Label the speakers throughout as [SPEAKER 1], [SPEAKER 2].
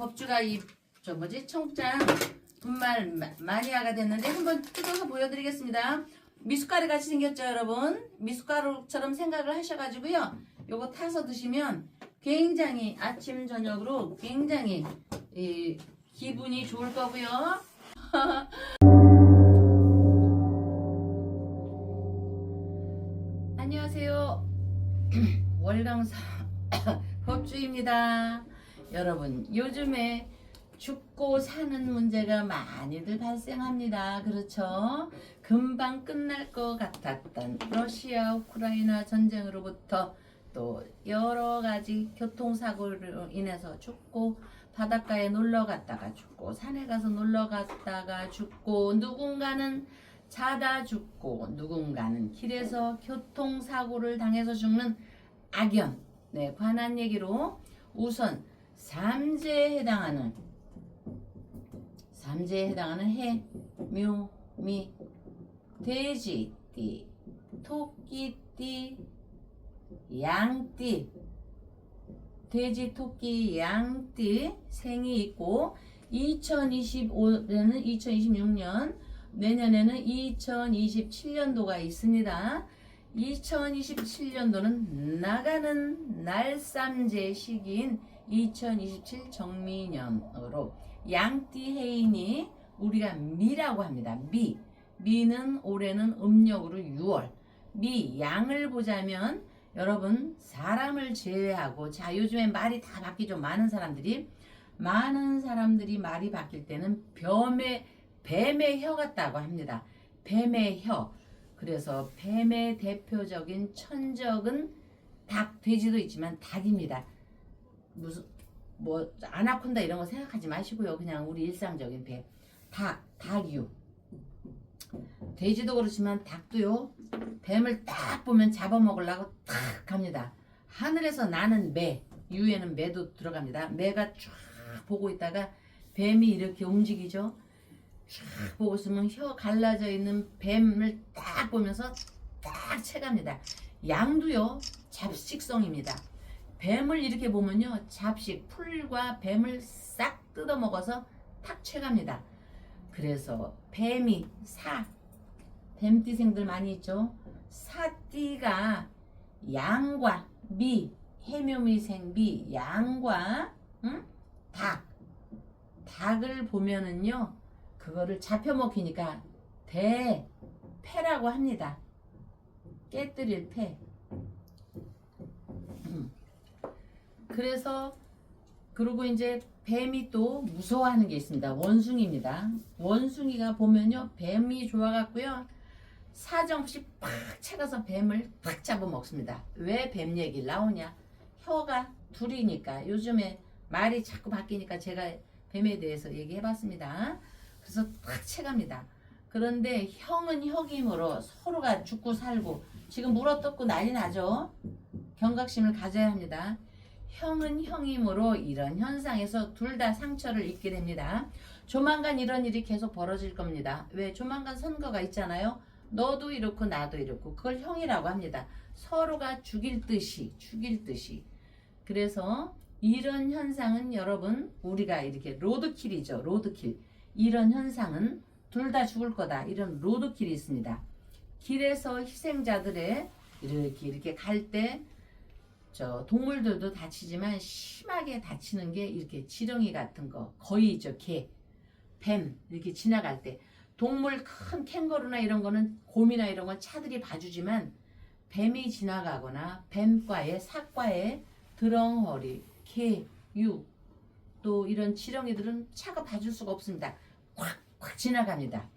[SPEAKER 1] 법주가 청장 분말 마니아가 됐는데 한번 뜯어서 보여드리겠습니다. 미숫가루 같이 생겼죠, 여러분? 미숫가루처럼 생각을 하셔가지고요. 요거 타서 드시면 굉장히 아침 저녁으로 굉장히 기분이 좋을 거고요. 안녕하세요. 월강사 법주입니다. 여러분, 요즘에 죽고 사는 문제가 많이들 발생합니다. 그렇죠? 금방 끝날 것 같았던 러시아 우크라이나 전쟁으로부터 또 여러 가지 교통사고로 인해서 죽고, 바닷가에 놀러 갔다가 죽고, 산에 가서 놀러 갔다가 죽고, 누군가는 자다 죽고, 누군가는 길에서 교통사고를 당해서 죽는 악연에 관한 얘기로 우선 삼재에 해당하는 해, 묘, 미, 돼지띠, 토끼띠, 양띠, 돼지, 토끼, 양띠 생이 있고, 2025년에는 2026년, 내년에는 2027년도가 있습니다. 2027년도는 나가는 날삼재 시기인 2027 정미년으로 양띠 해인이 우리가 미라고 합니다. 미는 올해는 음력으로 6월. 양을 보자면 여러분, 사람을 제외하고, 자, 요즘에 말이 다 바뀌죠. 많은 사람들이 말이 바뀔 때는 뱀의 혀 같다고 합니다. 뱀의 혀. 그래서 뱀의 대표적인 천적은 닭, 돼지도 있지만 닭입니다. 무슨 아나콘다 이런 거 생각하지 마시고요. 그냥 우리 일상적인 뱀. 닭유. 돼지도 그렇지만 닭도요. 뱀을 딱 보면 잡아먹으려고 탁 갑니다. 하늘에서 나는 유에는 매도 들어갑니다. 매가 쫙 보고 있다가 뱀이 이렇게 움직이죠. 쫙 보고 있으면 혀 갈라져 있는 뱀을 딱 보면서 딱 채갑니다. 양도요, 잡식성입니다. 뱀을 이렇게 보면요, 잡식, 풀과 뱀을 싹 뜯어 먹어서 탁 채갑니다. 그래서 뱀띠생들 많이 있죠. 사띠가 양과 해묘미생 양과 닭을 보면은요, 그거를 잡혀 먹히니까 패라고 합니다. 깨뜨릴 패. 그래서 그리고 이제 뱀이 또 무서워하는 게 있습니다. 원숭이입니다. 원숭이가 보면요, 뱀이 좋아갖고요, 사정없이 팍 채가서 뱀을 팍 잡아먹습니다. 왜 뱀 얘기를 나오냐? 혀가 둘이니까. 요즘에 말이 자꾸 바뀌니까 제가 뱀에 대해서 얘기해봤습니다. 그래서 팍 채갑니다. 그런데 형은 혁임으로 서로가 죽고 살고, 지금 물어뜯고 난리 나죠? 경각심을 가져야 합니다. 형은 형임으로 이런 현상에서 둘 다 상처를 입게 됩니다. 조만간 이런 일이 계속 벌어질 겁니다. 왜? 조만간 선거가 있잖아요. 너도 이렇고 나도 이렇고, 그걸 형이라고 합니다. 서로가 죽일 듯이. 그래서 이런 현상은 여러분, 우리가 이렇게 로드킬이죠. 로드킬. 이런 현상은 둘 다 죽을 거다. 이런 로드킬이 있습니다. 길에서 희생자들의 이렇게 갈 때 동물들도 다치지만 심하게 다치는 게 이렇게 지렁이 같은 거, 거의 뱀 이렇게 지나갈 때, 동물 큰 캥거루나 이런 거는, 곰이나 이런 건 차들이 봐주지만, 뱀이 지나가거나 뱀과의 사과의 드렁허리, 또 이런 지렁이들은 차가 봐줄 수가 없습니다. 확 지나갑니다.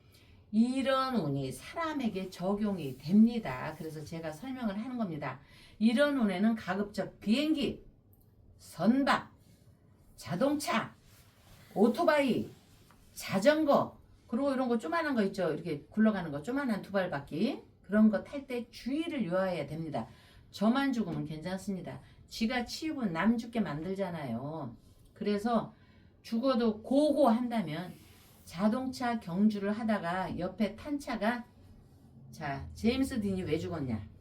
[SPEAKER 1] 이런 운이 사람에게 적용이 됩니다. 그래서 제가 설명을 하는 겁니다. 이런 운에는 가급적 비행기, 선박, 자동차, 오토바이, 자전거, 그리고 이런 거 조만한 거 있죠. 이렇게 굴러가는 거, 조만한 두발바퀴, 그런 거 탈 때 주의를 요하여야 됩니다. 저만 죽으면 괜찮습니다. 지가 치우면 남 죽게 만들잖아요. 그래서 죽어도 고고한다면, 자동차 경주를 하다가 옆에 탄 차가, 자, 제임스 딘이 왜 죽었냐?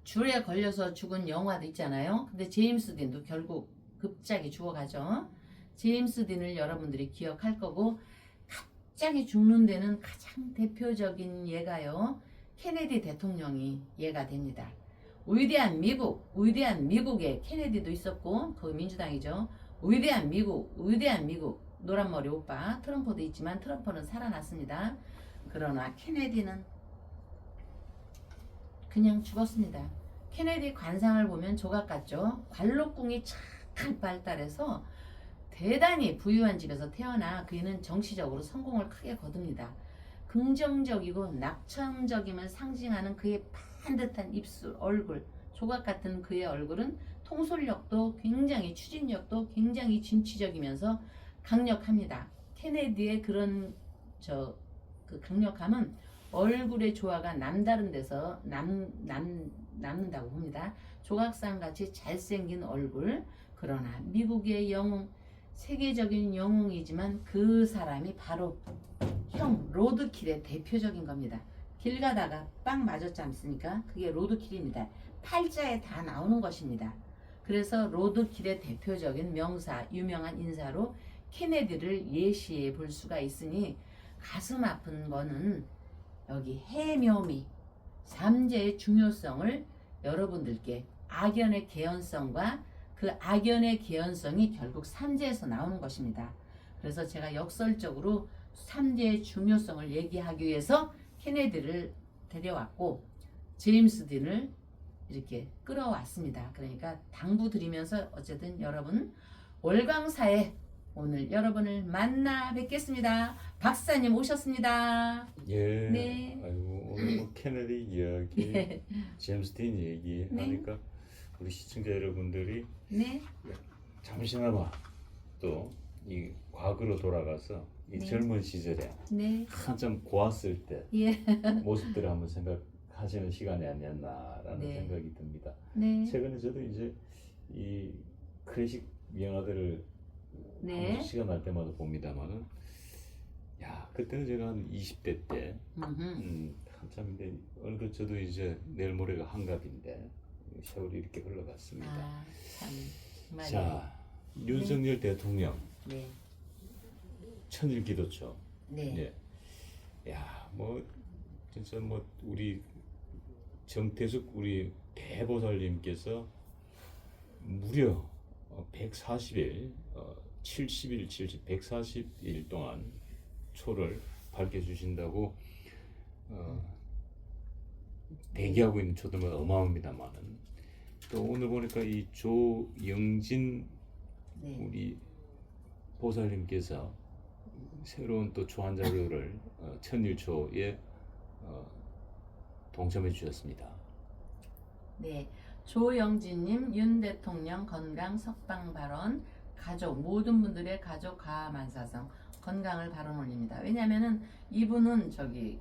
[SPEAKER 1] 줄에 걸려서 죽은 영화도 있잖아요. 근데 제임스 딘도 결국 급작이 죽어가죠. 제임스 딘을 여러분들이 기억할 거고, 갑자기 죽는 데는 가장 대표적인 예가요, 케네디 대통령이 예가 됩니다. 위대한 미국에 케네디도 있었고, 그 민주당이죠. 위대한 미국, 노란머리 오빠 트럼프도 있지만 트럼프는 살아났습니다. 그러나 케네디는 그냥 죽었습니다. 케네디 관상을 보면 조각 같죠. 관록궁이 잘 발달해서 대단히 부유한 집에서 태어나 그는 정치적으로 성공을 크게 거둡니다. 긍정적이고 낙천적임을 상징하는 그의 반듯한 입술, 얼굴, 조각 같은 그의 얼굴은 통솔력도 굉장히, 추진력도 굉장히 진취적이면서 강력합니다. 케네디의 그런 그 강력함은 얼굴의 조화가 남다른 데서 남는다고 봅니다. 조각상 같이 잘생긴 얼굴, 그러나 미국의 영웅, 세계적인 영웅이지만 그 사람이 바로 형 로드킬의 대표적인 겁니다. 길 가다가 빵 맞았지 않습니까? 그게 로드킬입니다. 팔자에 다 나오는 것입니다. 그래서 로드킬의 대표적인 명사, 유명한 인사로 케네디를 예시해 볼 수가 있으니, 가슴 아픈 거는 여기 해묘미, 삼재의 중요성을 여러분들께, 악연의 개연성과 그 악연의 개연성이 결국 삼재에서 나오는 것입니다. 그래서 제가 역설적으로 삼재의 중요성을 얘기하기 위해서 케네디를 데려왔고 제임스 딘을 이렇게 끌어왔습니다. 그러니까 당부드리면서 어쨌든 여러분 월광사에 오늘 여러분을 만나 뵙겠습니다. 박사님 오셨습니다.
[SPEAKER 2] 예.
[SPEAKER 1] 네.
[SPEAKER 2] 아이고, 오늘 뭐 케네디 이야기,
[SPEAKER 1] 네.
[SPEAKER 2] 제임스 딘 얘기 하니까 우리 시청자 여러분들이
[SPEAKER 1] 네.
[SPEAKER 2] 잠시나마 또 이 과거로 돌아가서 이
[SPEAKER 1] 네.
[SPEAKER 2] 젊은 시절에
[SPEAKER 1] 네.
[SPEAKER 2] 한참 고왔을 때
[SPEAKER 1] 예.
[SPEAKER 2] 모습들을 한번 생각하시는 시간이 아니었나라는
[SPEAKER 1] 네.
[SPEAKER 2] 생각이 듭니다.
[SPEAKER 1] 네.
[SPEAKER 2] 최근에 저도 이제 이 클래식 영화들을
[SPEAKER 1] 네.
[SPEAKER 2] 한 시간 날 때마다 봅니다만은, 야, 그때는 제가 한 20대 때 한참인데 어느덧 저도 이제 내일 모레가 한갑인데 세월이 이렇게 흘러갔습니다.
[SPEAKER 1] 아, 참 말이에요.
[SPEAKER 2] 자, 윤석열 대통령
[SPEAKER 1] 네.
[SPEAKER 2] 천일 기도처.
[SPEAKER 1] 네.
[SPEAKER 2] 예. 야, 뭐 진짜 뭐 우리 정태숙 우리 대보살님께서 무려 140일 70일 140일 동안 초를 밝혀주신다고 대기하고 있는 초들은 어마어마합니다만은, 또 오늘 보니까 이 조영진
[SPEAKER 1] 네.
[SPEAKER 2] 우리 보살님께서 새로운 또 초안 자료를 천일초에 동참해 주셨습니다.
[SPEAKER 1] 네. 조영진님, 윤 대통령 건강 석방 발언, 가족 모든 분들의 가족 가만사성 건강을 발언 올립니다. 왜냐하면은 이분은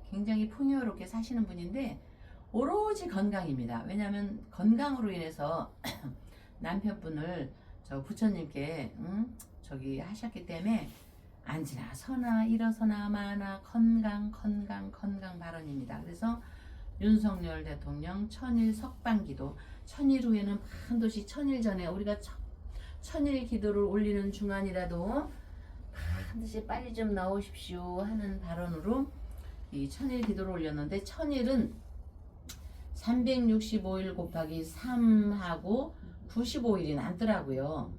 [SPEAKER 1] 굉장히 풍요롭게 사시는 분인데 오로지 건강입니다. 왜냐하면 건강으로 인해서 남편분을 부처님께 하셨기 때문에 앉으나 서나 일어서나 마나 건강 발언입니다. 그래서 윤석열 대통령 천일 석방기도, 천일 후에는 반드시 천일 전에 우리가 천일 기도를 올리는 중간이라도 반드시 빨리 좀 나오십시오 하는 발언으로 이 천일 기도를 올렸는데, 천일은 365일 곱하기 3하고 95일이 남더라고요.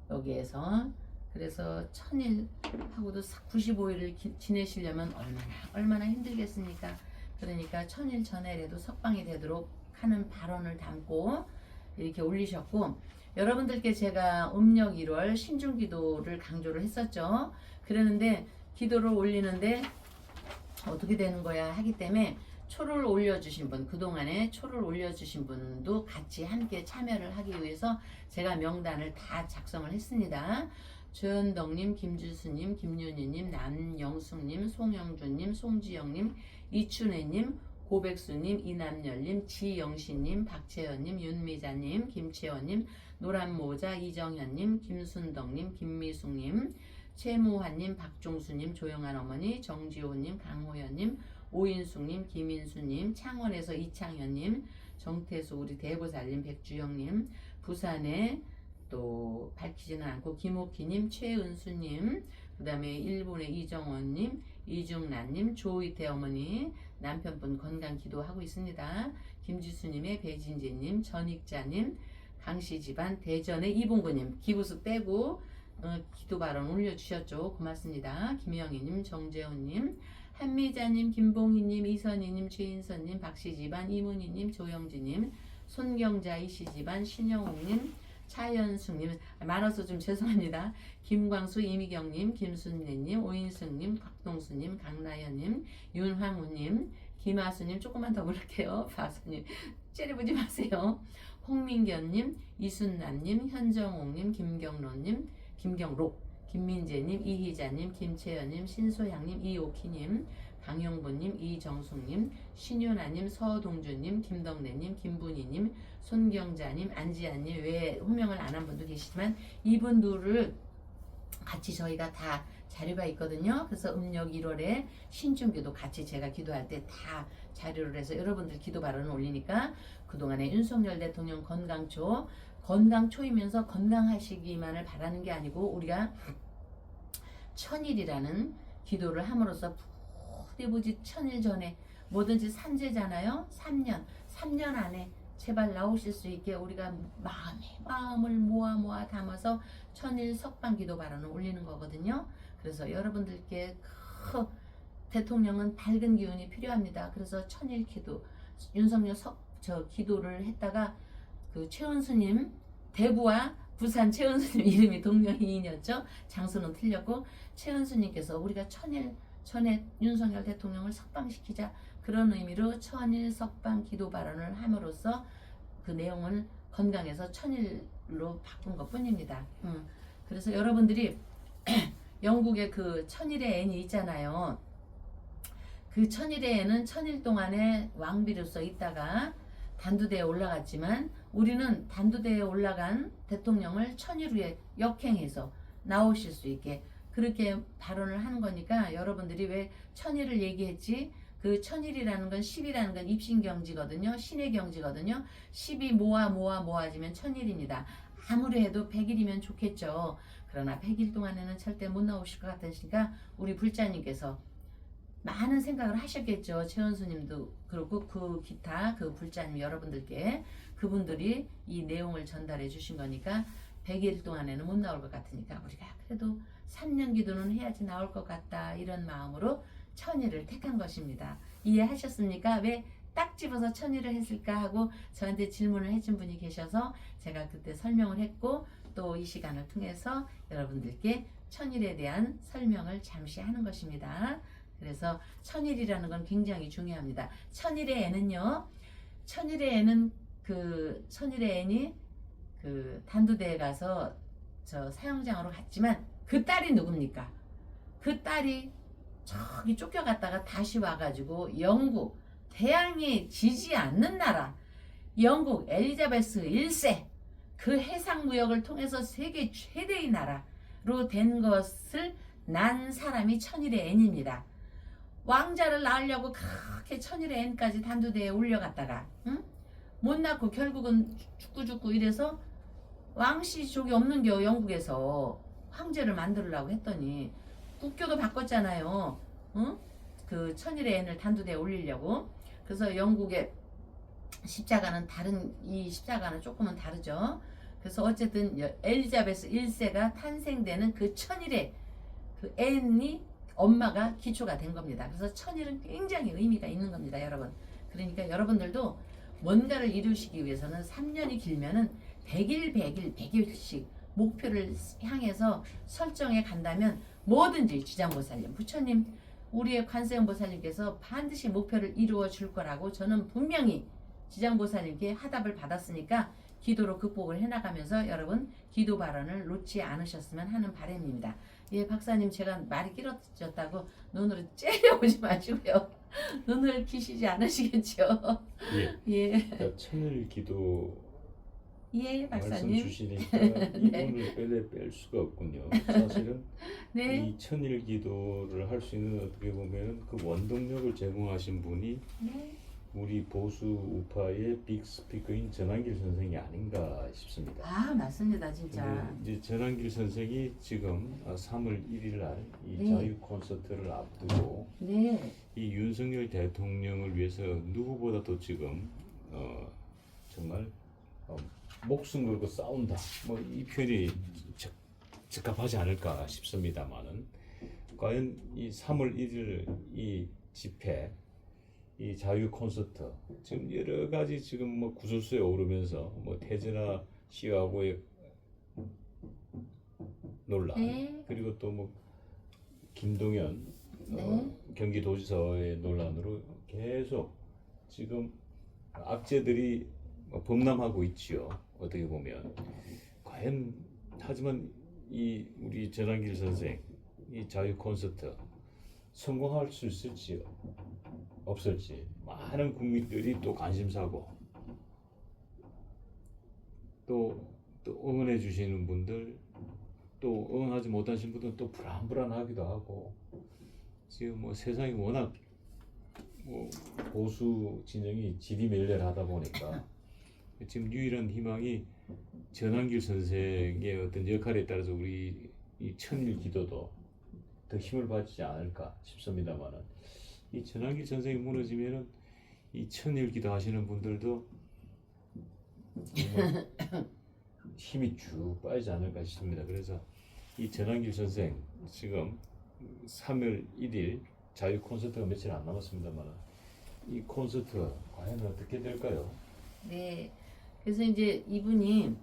[SPEAKER 1] 여기에서. 그래서 천일하고도 95일을 지내시려면 얼마나 힘들겠습니까? 그러니까 천일 전에라도 석방이 되도록 하는 발언을 담고 이렇게 올리셨고, 여러분들께 제가 음력 1월 신중기도를 강조를 했었죠. 그러는데 기도를 올리는데 어떻게 되는 거야 하기 때문에 초를 올려주신 분, 그동안에 초를 올려주신 분도 같이 함께 참여를 하기 위해서 제가 명단을 다 작성을 했습니다. 조현덕님, 김주수님, 김윤희님, 남영숙님, 송영준님, 송지영님, 이춘혜님, 고백수님, 이남열님, 지영신님, 박채연님, 윤미자님, 김채원님, 노란모자, 이정현님, 김순덕님, 김미숙님, 최무환님, 박종수님, 조영한 어머니, 정지호님, 강호연님, 오인숙님, 김인수님, 창원에서 이창현님, 정태수 우리 대보살님, 백주영님, 부산에 또 밝히지는 않고 김옥희님, 최은수님, 그 다음에 일본의 이정원님, 이중란님, 조이태 어머니 남편분 건강 기도하고 있습니다. 김지수님의 배진재님, 전익자님, 강씨집안 대전의 이봉구님 기부수 빼고 기도 발언 올려주셨죠. 고맙습니다. 김영희님, 정재훈님, 한미자님, 김봉희님, 이선희님, 최인선님, 박씨집안 이문희님, 조영진님, 손경자 이씨집안 신영옥님, 차연숙님, 많아서 좀 죄송합니다. 김광수, 이미경님, 김순례님, 오인승님, 곽동수님, 강나연님, 윤황우님, 김하수님, 조금만 더 부를게요. 박수님, 째려보지 마세요. 홍민견님, 이순남님, 현정옥님, 김경로님, 김경록, 김민재님, 이희자님, 김채연님, 신소향님, 이오키님, 강용보님, 이정숙님, 신윤아님, 서동주님, 김덕래님, 김분희님, 손경자님, 안지아님, 왜 호명을 안 한 분도 계시지만 이분들을 같이 저희가 다 자료가 있거든요. 그래서 음력 1월에 신중기도 같이 제가 기도할 때 다 자료를 해서 여러분들 기도 발언을 올리니까 그동안에 윤석열 대통령 건강초이면서 건강하시기만을 바라는 게 아니고 우리가 천일이라는 기도를 함으로써 부디 천일 전에 뭐든지 산재잖아요. 3년 안에 제발 나오실 수 있게 우리가 마음을 모아 담아서 천일 석방 기도 발언을 올리는 거거든요. 그래서 여러분들께 대통령은 밝은 기운이 필요합니다. 그래서 천일 기도 윤석열 기도를 했다가 그 최은수님 대구와 부산 최은수님 이름이 동명이인이었죠. 장소는 틀렸고 최은수님께서 우리가 천일 전에 윤석열 대통령을 석방시키자 그런 의미로 천일 석방 기도 발언을 함으로써 그 내용을 건강에서 천일로 바꾼 것 뿐입니다. 그래서 여러분들이 영국의 그 천일의 앤이 있잖아요. 그 천일의 앤은 천일 동안에 왕비로서 있다가 단두대에 올라갔지만 우리는 단두대에 올라간 대통령을 천일 후에 역행해서 나오실 수 있게 그렇게 발언을 하는 거니까 여러분들이 왜 천일을 얘기했지? 그 천일이라는 건 10이라는 건 입신경지거든요. 신의 경지거든요. 10이 모아지면 천일입니다. 아무리 해도 100일이면 좋겠죠. 그러나 100일 동안에는 절대 못 나오실 것 같으시니까 우리 불자님께서 많은 생각을 하셨겠죠. 최은수님도 그렇고 그 기타 그 불자님 여러분들께 그분들이 이 내용을 전달해 주신 거니까 100일 동안에는 못 나올 것 같으니까 우리가 그래도 3년 기도는 해야지 나올 것 같다 이런 마음으로 천일을 택한 것입니다. 이해하셨습니까? 왜 딱 집어서 천일을 했을까 하고 저한테 질문을 해준 분이 계셔서 제가 그때 설명을 했고 또 이 시간을 통해서 여러분들께 천일에 대한 설명을 잠시 하는 것입니다. 그래서 천일이라는 건 굉장히 중요합니다. 천일의 애는요. 천일의 애는 천일의 애니 그 단두대에 가서 저 사형장으로 갔지만 그 딸이 누굽니까? 그 딸이 저기 쫓겨갔다가 다시 와가지고 영국 태양이 지지 않는 나라 영국 엘리자베스 1세 그 해상무역을 통해서 세계 최대의 나라로 된 것을 난 사람이 천일의 앤입니다. 왕자를 낳으려고 그렇게 천일의 앤까지 단두대에 올려갔다가 못 낳고 결국은 죽고 이래서 왕씨족이 없는겨 영국에서 황제를 만들려고 했더니 국교도 바꿨잖아요. 그 천일의 앤을 단두대에 올리려고. 그래서 영국의 십자가는 이 십자가는 조금은 다르죠. 그래서 어쨌든 엘리자베스 1세가 탄생되는 그 천일의 그 앤이 엄마가 기초가 된 겁니다. 그래서 천일은 굉장히 의미가 있는 겁니다, 여러분. 그러니까 여러분들도 뭔가를 이루시기 위해서는 3년이 길면은 100일씩 목표를 향해서 설정해 간다면 뭐든지 지장보살님, 부처님, 우리의 관세음보살님께서 반드시 목표를 이루어 줄 거라고 저는 분명히 지장보살님께 화답을 받았으니까 기도로 극복을 해나가면서 여러분 기도 발언을 놓지 않으셨으면 하는 바람입니다. 예, 박사님 제가 말이 길어졌다고 눈으로 째려보지 마시고요. 눈을 키시지 않으시겠죠?
[SPEAKER 2] 예.
[SPEAKER 1] 예.
[SPEAKER 2] 그러니까 천일 기도
[SPEAKER 1] 예,
[SPEAKER 2] 말씀
[SPEAKER 1] 박사님.
[SPEAKER 2] 주시니까
[SPEAKER 1] 네.
[SPEAKER 2] 이분을 뺄 수가 없군요. 사실은
[SPEAKER 1] 네.
[SPEAKER 2] 이 천일 기도를 할 수 있는 어떻게 보면 그 원동력을 제공하신 분이
[SPEAKER 1] 네.
[SPEAKER 2] 우리 보수 우파의 빅 스피커인 전한길 선생이 아닌가 싶습니다.
[SPEAKER 1] 아, 맞습니다. 진짜.
[SPEAKER 2] 근데 이제 전한길 선생이 지금 3월 1일 날 이
[SPEAKER 1] 네.
[SPEAKER 2] 자유 콘서트를 앞두고
[SPEAKER 1] 네.
[SPEAKER 2] 이 윤석열 대통령을 위해서 누구보다도 지금 정말 목숨 걸고 싸운다. 뭐 이 표현이 적합하지 않을까 싶습니다만은 과연 이 3월 1일 이 집회, 이 자유 콘서트 지금 여러 가지 지금 뭐 구설수에 오르면서 뭐 태진아 씨하고의 논란,
[SPEAKER 1] 네.
[SPEAKER 2] 그리고 또 뭐 김동연
[SPEAKER 1] 네.
[SPEAKER 2] 경기도지사의 논란으로 계속 지금 악재들이 범람하고 있지요. 어떻게 보면 과연 하지만 이 우리 전한길 선생 이 자유 콘서트 성공할 수 있을지 없을지 많은 국민들이 또 관심사고 또 응원해 주시는 분들 또 응원하지 못하신 분들은 또 불안하기도 하고 지금 뭐 세상이 워낙 뭐 보수 진영이 지리멸렬하다 보니까 지금 유일한 희망이 전한길 선생의 어떤 역할에 따라서 우리 이 천일 기도도 더 힘을 받지 않을까 싶습니다만은 이 전한길 선생이 무너지면은 이 천일 기도 하시는 분들도 정말 힘이 쭉 빠지지 않을까 싶습니다. 그래서 이 전한길 선생 지금 3월 1일 자유 콘서트가 며칠 안 남았습니다만 이 콘서트 과연 어떻게 될까요?
[SPEAKER 1] 네. 그래서 이제 이분이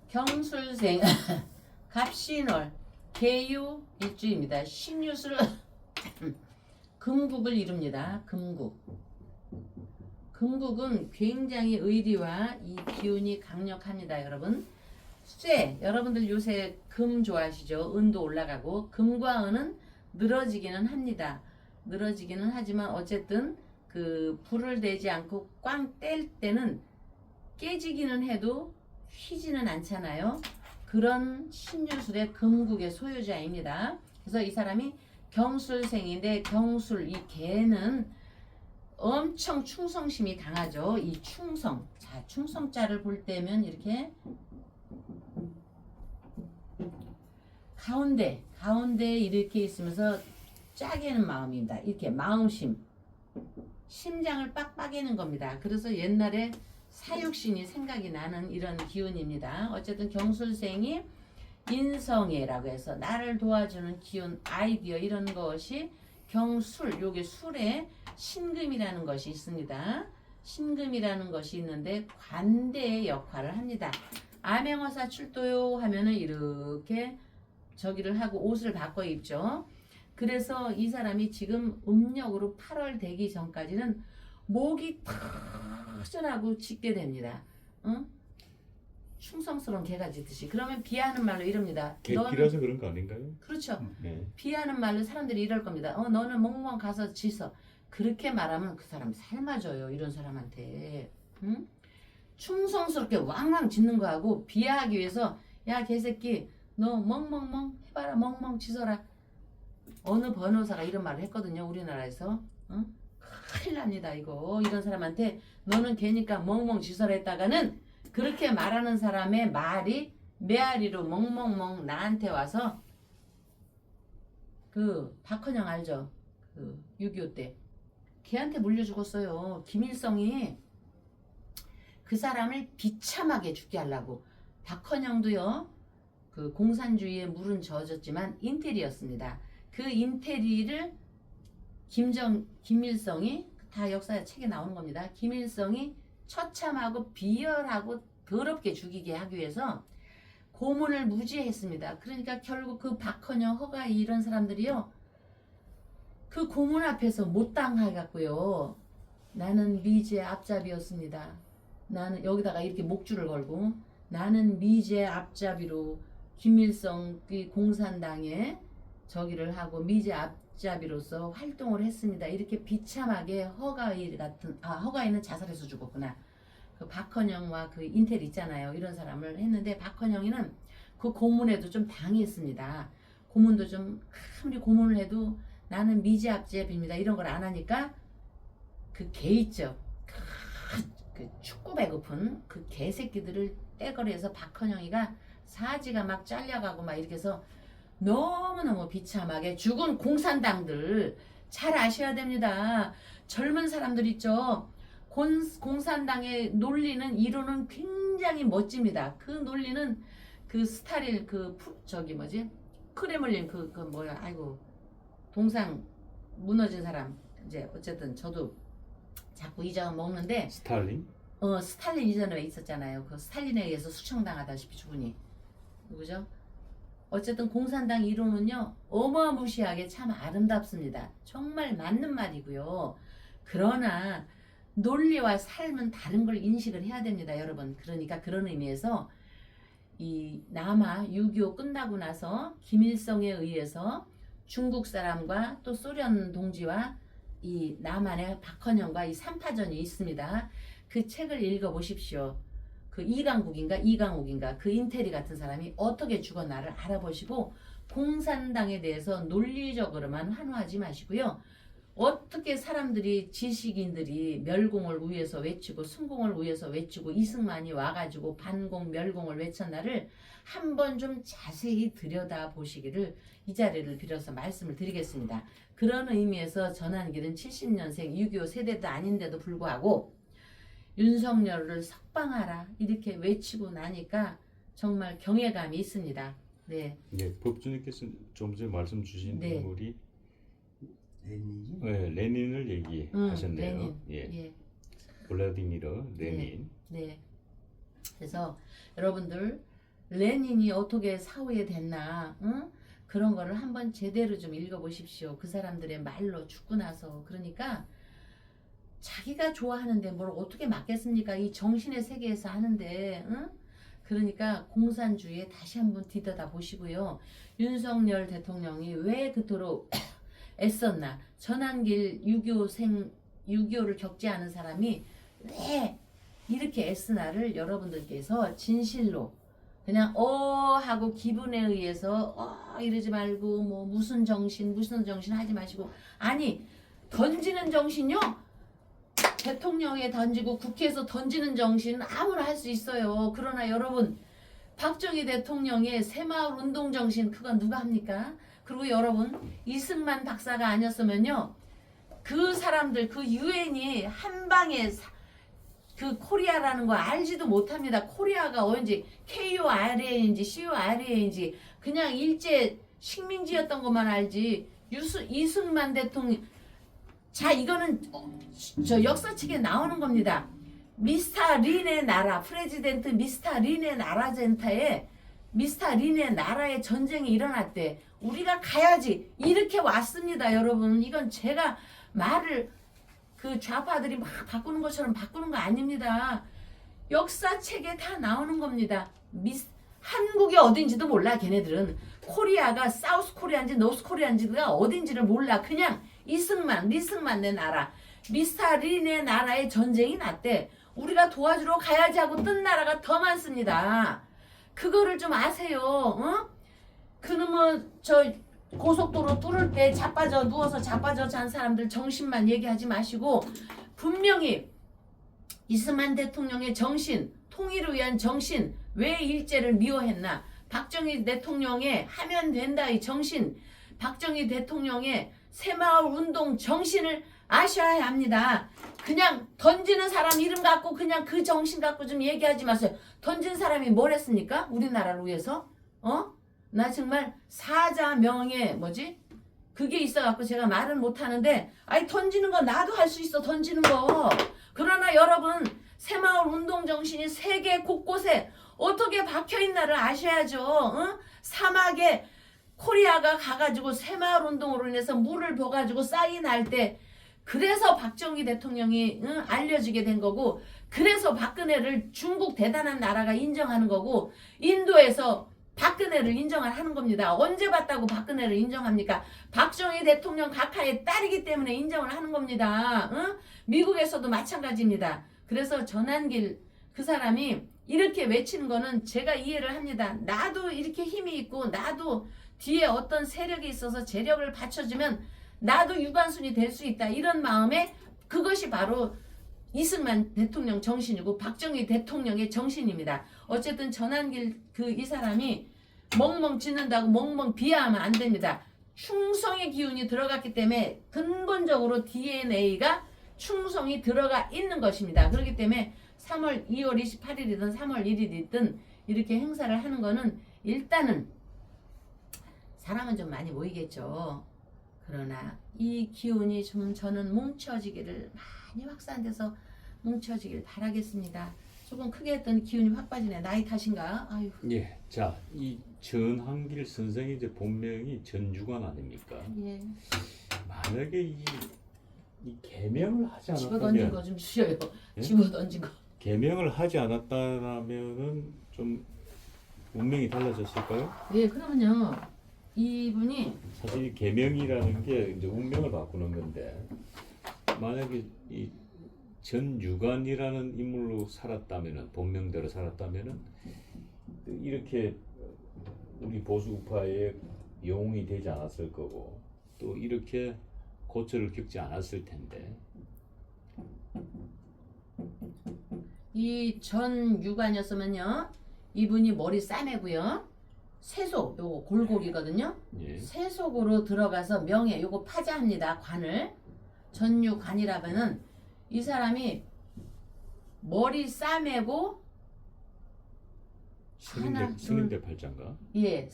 [SPEAKER 1] 경술생 갑신월 개유 일주입니다. 신유술 금국을 이룹니다. 금국. 금국은 굉장히 의리와 이 기운이 강력합니다, 여러분. 쇠, 여러분들 요새 금 좋아하시죠? 은도 올라가고 금과 은은 늘어지기는 합니다. 늘어지기는 하지만 어쨌든 그 불을 대지 않고 꽝 뗄 때는 깨지기는 해도 휘지는 않잖아요. 그런 신유술의 금국의 소유자입니다. 그래서 이 사람이 경술생인데 경술 이 개는 엄청 충성심이 강하죠. 이 충성. 자, 충성자를 볼 때면 이렇게 가운데 이렇게 있으면서 짜게는 마음입니다. 이렇게 마음심. 심장을 빡빡이는 겁니다. 그래서 옛날에 사육신이 생각이 나는 이런 기운입니다. 어쨌든 경술생이 인성애라고 해서 나를 도와주는 기운, 아이디어 이런 것이 경술, 요게 술에 신금이라는 것이 있습니다. 신금이라는 것이 있는데 관대의 역할을 합니다. 암행어사 출도요 하면은 이렇게 저기를 하고 옷을 바꿔 입죠. 그래서 이 사람이 지금 음력으로 8월 되기 전까지는 목이 터져나고 짖게 됩니다. 응? 충성스러운 개가 짖듯이. 그러면 비하는 말로 이럽니다.
[SPEAKER 2] 객기라서 그런 거 아닌가요?
[SPEAKER 1] 그렇죠.
[SPEAKER 2] 네.
[SPEAKER 1] 비하는 말로 사람들이 이럴 겁니다. 너는 멍멍 가서 짖어. 그렇게 말하면 그 사람 삶아져요. 이런 사람한테. 응? 충성스럽게 왕왕 짖는 거하고 비하하기 위해서 야 개새끼 너 멍멍멍 해봐라 멍멍 짖어라. 어느 변호사가 이런 말을 했거든요. 우리나라에서. 응? 큰일 납니다 이거. 이런 사람한테 너는 걔니까 멍멍 짖어라 했다가는 그렇게 말하는 사람의 말이 메아리로 멍멍멍 나한테 와서 그 박헌영 알죠? 그 6.25 때 걔한테 물려 죽었어요. 김일성이 그 사람을 비참하게 죽게 하려고. 박헌영도요 그 공산주의에 물은 젖었지만 인텔이었습니다. 그 인텔이를 김일성이 다 역사 책에 나오는 겁니다. 김일성이 처참하고 비열하고 더럽게 죽이게 하기 위해서 고문을 무지했습니다. 그러니까 결국 그 박헌영, 허가이 이런 사람들이요 그 고문 앞에서 못 당해갖고요 나는 미제 앞잡이였습니다. 나는 여기다가 이렇게 목줄을 걸고 나는 미제 앞잡이로 김일성 그 공산당에 저기를 하고 미제 앞잡이로서 활동을 했습니다. 이렇게 비참하게 허가이는 자살해서 죽었구나. 그 박헌영과 그 인텔 있잖아요. 이런 사람을 했는데 박헌영이는 그 고문에도 좀 당했습니다. 고문도 좀 아무리 고문을 해도 나는 미제 앞잡이입니다. 이런 걸 안 하니까 그 개 있죠. 그 축구 배고픈 그 개새끼들을 떼거리에서 박헌영이가 사지가 막 잘려가고 막 이렇게 해서 너무너무 비참하게 죽은 공산당들 잘 아셔야 됩니다. 젊은 사람들 있죠. 공산당의 논리는 이론은 굉장히 멋집니다. 그 논리는 그 스타릴 저기 뭐지 크레물린 그 뭐야 아이고 동상 무너진 사람 이제 어쨌든 저도 자꾸 이장을 먹는데
[SPEAKER 2] 스탈린?
[SPEAKER 1] 스탈린 이전에 있었잖아요. 그 스탈린에 의해서 수청당하다시피 죽으니 누구죠? 어쨌든 공산당 이론은요 어마무시하게 참 아름답습니다. 정말 맞는 말이고요. 그러나 논리와 삶은 다른 걸 인식을 해야 됩니다, 여러분. 그러니까 그런 의미에서 이 남아 6.25 끝나고 나서 김일성에 의해서 중국 사람과 또 소련 동지와 이 남한의 박헌영과 이 3파전이 있습니다. 그 책을 읽어보십시오. 그 이강욱인가 그 인테리 같은 사람이 어떻게 죽었나를 알아보시고 공산당에 대해서 논리적으로만 환호하지 마시고요. 어떻게 사람들이 지식인들이 멸공을 위해서 외치고 순공을 위해서 외치고 이승만이 와가지고 반공 멸공을 외쳤나를 한번 좀 자세히 들여다보시기를 이 자리를 빌어서 말씀을 드리겠습니다. 그런 의미에서 전한길은 70년생 6.25 세대도 아닌데도 불구하고 윤석열을 석방하라 이렇게 외치고 나니까 정말 경외감이 있습니다. 네.
[SPEAKER 2] 네, 법주님께서 좀 전에 말씀 주신
[SPEAKER 1] 네.
[SPEAKER 2] 인물이
[SPEAKER 3] 레닌이죠?
[SPEAKER 2] 네, 레닌을 얘기하셨네요.
[SPEAKER 1] 레닌.
[SPEAKER 2] 예.
[SPEAKER 1] 예.
[SPEAKER 2] 블라디미르 레닌.
[SPEAKER 1] 네. 그래서 여러분들 레닌이 어떻게 사후에 됐나 응? 그런 거를 한번 제대로 좀 읽어보십시오. 그 사람들의 말로 죽고 나서 그러니까 자기가 좋아하는데 뭘 어떻게 맡겠습니까? 이 정신의 세계에서 하는데 응? 그러니까 공산주의에 다시 한번 뒤돌아 보시고요. 윤석열 대통령이 왜 그토록 애썼나? 전한길 6.25를 겪지 않은 사람이 왜 이렇게 애쓰나를 여러분들께서 진실로 그냥 하고 기분에 의해서 이러지 말고 뭐 무슨 정신 하지 마시고 아니 던지는 정신요 대통령에 던지고 국회에서 던지는 정신은 아무나 할 수 있어요. 그러나 여러분 박정희 대통령의 새마을 운동 정신 그건 누가 합니까? 그리고 여러분 이승만 박사가 아니었으면요 그 사람들 그 유엔이 한 방에 그 코리아라는 거 알지도 못합니다. 코리아가 어딘지 KORA인지 CORA인지 그냥 일제 식민지였던 것만 알지. 이승만 대통령 자 이거는 저 역사책에 나오는 겁니다. 미스터 린의 나라 프레지덴트 미스터 린의 나라젠타에 미스터 린의 나라에 전쟁이 일어났대. 우리가 가야지 이렇게 왔습니다. 여러분 이건 제가 말을 그 좌파들이 막 바꾸는 것처럼 바꾸는 거 아닙니다. 역사책에 다 나오는 겁니다. 한국이 어딘지도 몰라 걔네들은. 코리아가 사우스 코리아인지 노스 코리아인지가 어딘지를 몰라. 그냥 리승만 내 나라 미스터 린의 나라에 전쟁이 났대. 우리가 도와주러 가야지 하고 뜬 나라가 더 많습니다. 그거를 좀 아세요. 어? 그놈은 저 고속도로 뚫을 때 누워서 자빠져 잔 사람들 정신만 얘기하지 마시고 분명히 이승만 대통령의 정신, 통일을 위한 정신, 왜 일제를 미워했나? 박정희 대통령의 하면 된다의 정신, 박정희 대통령의 새마을 운동 정신을 아셔야 합니다. 그냥 던지는 사람 이름 갖고 그냥 그 정신 갖고 좀 얘기하지 마세요. 던진 사람이 뭘 했습니까? 우리나라를 위해서? 나 정말 사자명예 뭐지? 그게 있어갖고 제가 말은 못하는데 아니 던지는 거 나도 할 수 있어. 던지는 거. 그러나 여러분 새마을 운동 정신이 세계 곳곳에 어떻게 박혀있나를 아셔야죠. 사막에 코리아가 가가지고 새마을 운동으로 인해서 물을 버가지고 쌀이 날 때 그래서 박정희 대통령이 알려지게 된 거고 그래서 박근혜를 중국 대단한 나라가 인정하는 거고 인도에서 박근혜를 인정을 하는 겁니다. 언제 봤다고 박근혜를 인정합니까? 박정희 대통령 각하의 딸이기 때문에 인정을 하는 겁니다. 미국에서도 마찬가지입니다. 그래서 전한길 그 사람이 이렇게 외치는 거는 제가 이해를 합니다. 나도 이렇게 힘이 있고 나도 뒤에 어떤 세력이 있어서 재력을 받쳐주면 나도 유관순이 될 수 있다. 이런 마음에 그것이 바로 이승만 대통령 정신이고 박정희 대통령의 정신입니다. 어쨌든 전환길 이 사람이 멍멍 짖는다고 멍멍 비하하면 안 됩니다. 충성의 기운이 들어갔기 때문에 근본적으로 DNA가 충성이 들어가 있는 것입니다. 그렇기 때문에 2월 28일이든 3월 1일이든 이렇게 행사를 하는 거는 일단은 사람은 좀 많이 모이겠죠. 그러나 이 기운이 좀 저는 뭉쳐지기를 많이 확산돼서 뭉쳐지길 바라겠습니다. 조금 크게 했더니 기운이 확 빠지네. 나이 탓인가? 아유.
[SPEAKER 2] 예, 자, 이 전한길 선생이 이제 본명이 전유관 아닙니까?
[SPEAKER 1] 예.
[SPEAKER 2] 만약에 이 개명을 하지
[SPEAKER 1] 집어 던진
[SPEAKER 2] 않았다면,
[SPEAKER 1] 거 좀 주셔요.
[SPEAKER 2] 예?
[SPEAKER 1] 집어 던진 거.
[SPEAKER 2] 개명을 하지 않았다면은 좀 운명이 달라졌을까요?
[SPEAKER 1] 예, 그러면요. 이분이
[SPEAKER 2] 사실 이 개명이라는 게 이제 운명을 바꾸는 건데, 만약에 이 전유관이라는 인물로 살았다면은, 본명대로 살았다면은 이렇게 우리 보수 우파의 영웅이 되지 않았을 거고, 또 이렇게 고초를 겪지 않았을 텐데.
[SPEAKER 1] 이 전유관이었으면요. 이분이 머리 싸매고요. 세속 요거 골고기거든요.
[SPEAKER 2] 예.
[SPEAKER 1] 세속으로 들어가서 명예 요거 파자합니다. 관을 전유관이라면은 이 사람이 머리 싸매고 하나,
[SPEAKER 2] 스님대 팔자인가?
[SPEAKER 1] 예,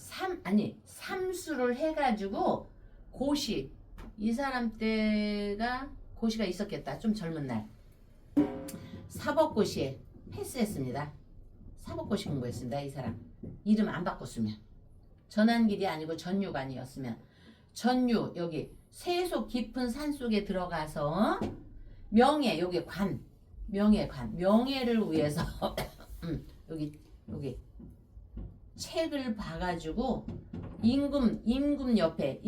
[SPEAKER 1] 삼수를 해가지고 고시 이 사람 때가 고시가 있었겠다. 좀 젊은 날 사법고시에 패스했습니다. 사법고시 공부했습니다. 이 사람 이름 안 바꿨으면 전환길이 아니고 전유관이었으면 전유 여기 세속 깊은 산 속에 들어가서 명예 여기 관 명예관 명예를 위해서 여기 책을 봐가지고 임금 옆에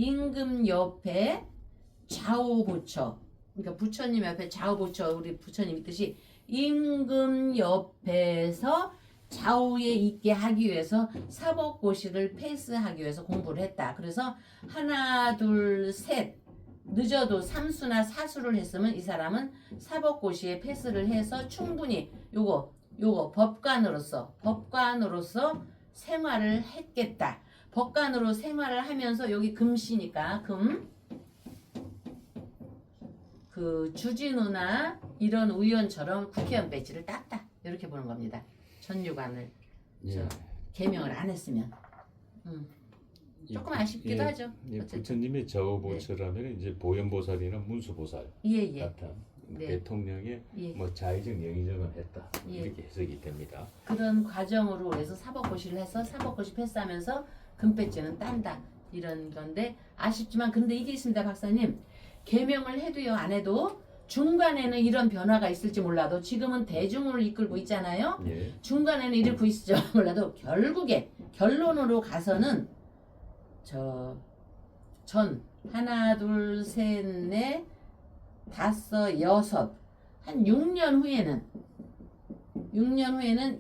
[SPEAKER 1] 좌우부처 그러니까 부처님 옆에 좌우부처 우리 부처님 있듯이 임금 옆에서 좌우에 있게 하기 위해서 사법고시를 패스하기 위해서 공부를 했다. 그래서 하나 둘 셋 늦어도 3수나 4수를 했으면 이 사람은 사법고시에 패스를 해서 충분히 요거 법관으로서 생활을 했겠다. 법관으로 생활을 하면서 여기 금시니까 그 주진우나 이런 의원처럼 국회의원 배지를 땄다. 이렇게 보는 겁니다. 전유관을
[SPEAKER 2] 예.
[SPEAKER 1] 개명을 안 했으면 조금 아쉽기도
[SPEAKER 2] 예,
[SPEAKER 1] 하죠.
[SPEAKER 2] 예,
[SPEAKER 1] 어쨌든.
[SPEAKER 2] 부처님의 좌우보처라면 이제 보현보살이나 문수보살
[SPEAKER 1] 예.
[SPEAKER 2] 같은
[SPEAKER 1] 네.
[SPEAKER 2] 대통령의
[SPEAKER 1] 예.
[SPEAKER 2] 뭐 자의적 영의적은 했다
[SPEAKER 1] 예.
[SPEAKER 2] 이렇게 해석이 됩니다.
[SPEAKER 1] 그런 과정으로 해서 사법고시를 해서 사법고시 패스하면서 금배지는 딴다. 이런 건데 아쉽지만 근데 이게 있습니다. 박사님. 개명을 해도요 안 해도 중간에는 이런 변화가 있을지 몰라도 지금은 대중을 이끌고 있잖아요.
[SPEAKER 2] 예.
[SPEAKER 1] 중간에는 이렇게 있을지 몰라도 결국에 결론으로 가서는 하나 둘 셋 넷 다섯 여섯 한 6년 후에는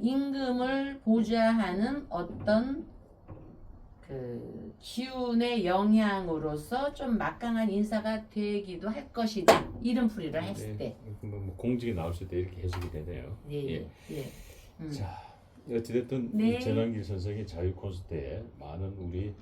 [SPEAKER 1] 임금을 보좌하는 어떤 그 기운의 영향으로서 좀 막강한 인사가 되기도 할 것이다. 이름풀이를 했을 때.
[SPEAKER 2] 뭐 공직에 나왔을 때 이렇게 해석이 되네요.
[SPEAKER 1] 예.
[SPEAKER 2] 자, 어찌됐든
[SPEAKER 1] 네.
[SPEAKER 2] 이 전환길 선생의 자유 콘서트에 많은 우리